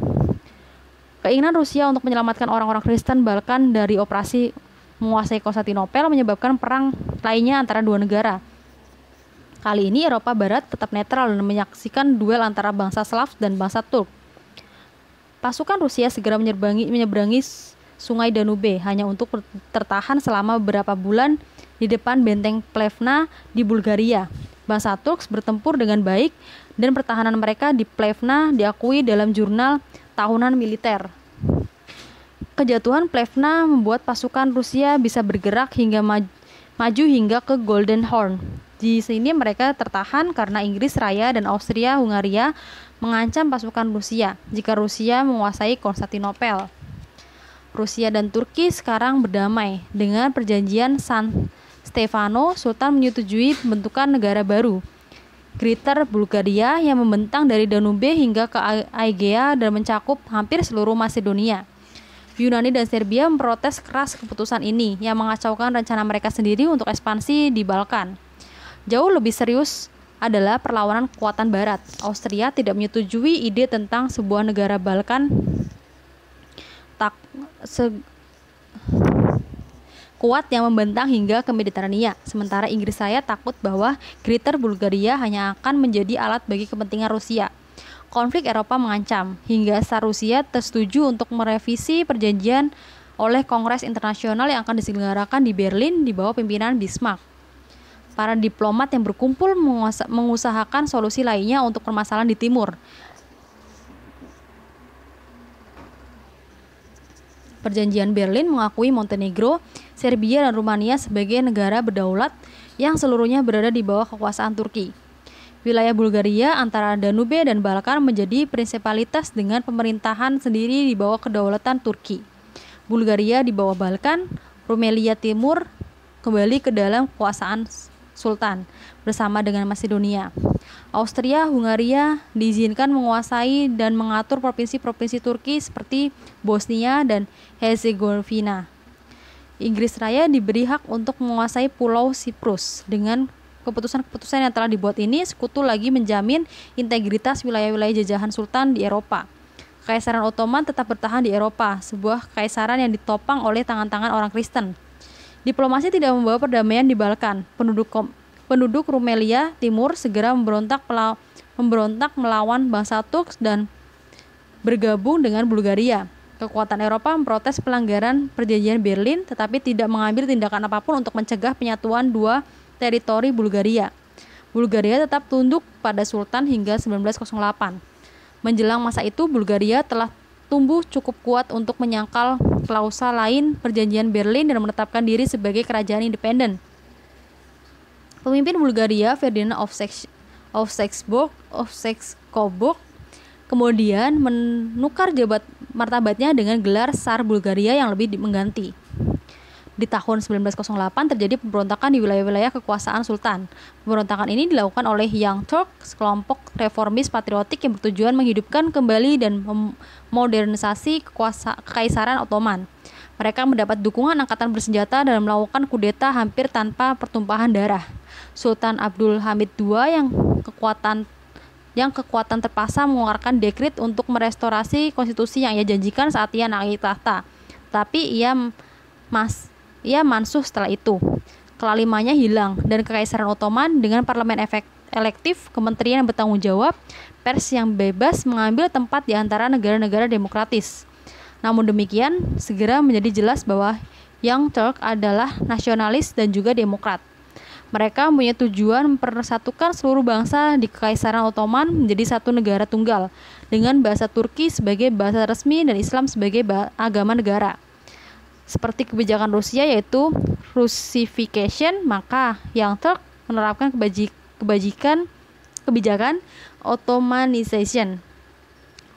Keinginan Rusia untuk menyelamatkan orang-orang Kristen Balkan dari operasi menguasai Konstantinopel menyebabkan perang lainnya antara dua negara. Kali ini Eropa Barat tetap netral dan menyaksikan duel antara bangsa Slav dan bangsa Turk. Pasukan Rusia segera menyeberangi Sungai Danube hanya untuk tertahan selama beberapa bulan di depan benteng Plevna di Bulgaria. Bangsa Turks bertempur dengan baik, dan pertahanan mereka di Plevna diakui dalam jurnal tahunan militer. Kejatuhan Plevna membuat pasukan Rusia bisa bergerak hingga maju hingga ke Golden Horn. Di sini mereka tertahan karena Inggris Raya dan Austria-Hungaria mengancam pasukan Rusia jika Rusia menguasai Konstantinopel. Rusia dan Turki sekarang berdamai. Dengan perjanjian San Stefano, Sultan menyetujui pembentukan negara baru, Greater Bulgaria, yang membentang dari Danube hingga ke Aegea dan mencakup hampir seluruh Macedonia. Yunani dan Serbia memprotes keras keputusan ini yang mengacaukan rencana mereka sendiri untuk ekspansi di Balkan. Jauh lebih serius adalah perlawanan kekuatan Barat. Austria tidak menyetujui ide tentang sebuah negara Balkan kuat yang membentang hingga ke Mediterania. Sementara Inggris Raya takut bahwa Greater Bulgaria hanya akan menjadi alat bagi kepentingan Rusia. Konflik Eropa mengancam, hingga Rusia tersetuju untuk merevisi perjanjian oleh Kongres Internasional yang akan diselenggarakan di Berlin di bawah pimpinan Bismarck. Para diplomat yang berkumpul mengusahakan solusi lainnya untuk permasalahan di timur. Perjanjian Berlin mengakui Montenegro, Serbia, dan Rumania sebagai negara berdaulat yang seluruhnya berada di bawah kekuasaan Turki. Wilayah Bulgaria antara Danube dan Balkan menjadi prinsipalitas dengan pemerintahan sendiri di bawah kedaulatan Turki. Bulgaria di bawah Balkan, Rumelia Timur kembali ke dalam kekuasaan Sultan bersama dengan Macedonia. Austria-Hungaria diizinkan menguasai dan mengatur provinsi-provinsi Turki seperti Bosnia dan Herzegovina. Inggris Raya diberi hak untuk menguasai Pulau Siprus. Dengan keputusan-keputusan yang telah dibuat ini, sekutu lagi menjamin integritas wilayah-wilayah jajahan Sultan di Eropa. Kekaisaran Ottoman tetap bertahan di Eropa, sebuah kekaisaran yang ditopang oleh tangan-tangan orang Kristen. Diplomasi tidak membawa perdamaian di Balkan. Penduduk Rumelia Timur segera memberontak melawan bangsa Turks dan bergabung dengan Bulgaria. Kekuatan Eropa memprotes pelanggaran perjanjian Berlin, tetapi tidak mengambil tindakan apapun untuk mencegah penyatuan dua teritori Bulgaria. Bulgaria tetap tunduk pada Sultan hingga 1908. Menjelang masa itu, Bulgaria telah tumbuh cukup kuat untuk menyangkal klausa lain perjanjian Berlin dan menetapkan diri sebagai kerajaan independen. Pemimpin Bulgaria, Ferdinand of Saxe-Coburg, kemudian menukar martabatnya dengan gelar Tsar Bulgaria yang lebih mengganti. Di tahun 1908 terjadi pemberontakan di wilayah-wilayah kekuasaan Sultan. Pemberontakan ini dilakukan oleh Young Turks, kelompok reformis patriotik yang bertujuan menghidupkan kembali dan memodernisasi kekaisaran Ottoman. Mereka mendapat dukungan angkatan bersenjata dan melakukan kudeta hampir tanpa pertumpahan darah. Sultan Abdul Hamid II yang kekuatan terpaksa mengeluarkan dekret untuk merestorasi konstitusi yang ia janjikan saat ia naik tahta. Tapi ia mansuh setelah itu. Kelalimannya hilang dan kekaisaran Ottoman dengan parlemen elektif, kementerian yang bertanggung jawab, pers yang bebas mengambil tempat di antara negara-negara demokratis. Namun demikian, segera menjadi jelas bahwa Young Turk adalah nasionalis dan juga demokrat. Mereka mempunyai tujuan mempersatukan seluruh bangsa di Kekaisaran Ottoman menjadi satu negara tunggal, dengan bahasa Turki sebagai bahasa resmi dan Islam sebagai agama negara. Seperti kebijakan Rusia yaitu Russification, maka Young Turk menerapkan kebijakan Ottomanization,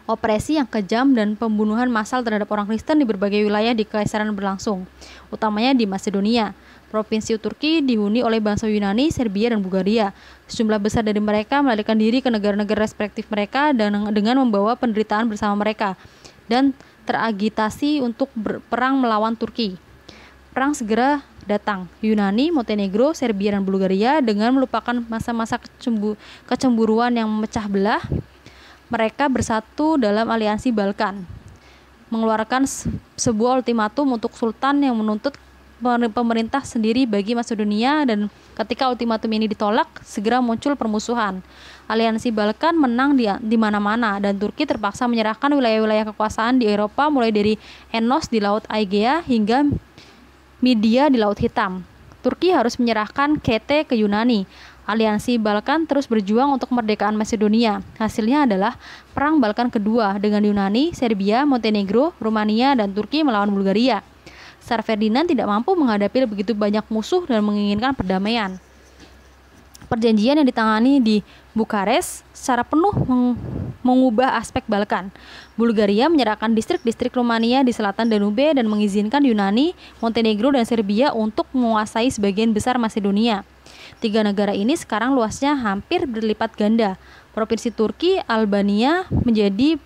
opresi yang kejam dan pembunuhan massal terhadap orang Kristen di berbagai wilayah di Kekaisaran berlangsung, utamanya di Macedonia. Provinsi Turki dihuni oleh bangsa Yunani, Serbia, dan Bulgaria. Sejumlah besar dari mereka melarikan diri ke negara-negara respektif mereka dengan membawa penderitaan bersama mereka dan teragitasi untuk berperang melawan Turki. Perang segera datang. Yunani, Montenegro, Serbia, dan Bulgaria dengan melupakan masa-masa kecemburuan yang memecah belah, mereka bersatu dalam aliansi Balkan, mengeluarkan sebuah ultimatum untuk Sultan yang menuntut pemerintah sendiri bagi Macedonia, dan ketika ultimatum ini ditolak, segera muncul permusuhan. Aliansi Balkan menang di mana-mana dan Turki terpaksa menyerahkan wilayah-wilayah kekuasaan di Eropa mulai dari Enos di Laut Aegea hingga Media di Laut Hitam. Turki harus menyerahkan Kreta ke Yunani. Aliansi Balkan terus berjuang untuk kemerdekaan Macedonia. Hasilnya adalah Perang Balkan kedua dengan Yunani, Serbia, Montenegro, Rumania, dan Turki melawan Bulgaria. Tsar Ferdinand tidak mampu menghadapi begitu banyak musuh dan menginginkan perdamaian. Perjanjian yang ditangani di Bukares secara penuh mengubah aspek Balkan. Bulgaria menyerahkan distrik-distrik Rumania di selatan Danube dan mengizinkan Yunani, Montenegro, dan Serbia untuk menguasai sebagian besar Macedonia. Tiga negara ini sekarang luasnya hampir berlipat ganda. Provinsi Turki, Albania menjadi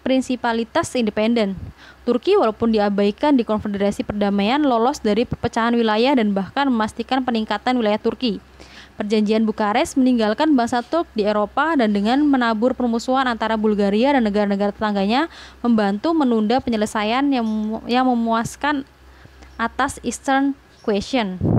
prinsipalitas independen. Turki walaupun diabaikan di Konfederasi Perdamaian lolos dari perpecahan wilayah dan bahkan memastikan peningkatan wilayah Turki. Perjanjian Bukares meninggalkan bangsa Turk di Eropa dan dengan menabur permusuhan antara Bulgaria dan negara-negara tetangganya membantu menunda penyelesaian yang memuaskan atas Eastern Question.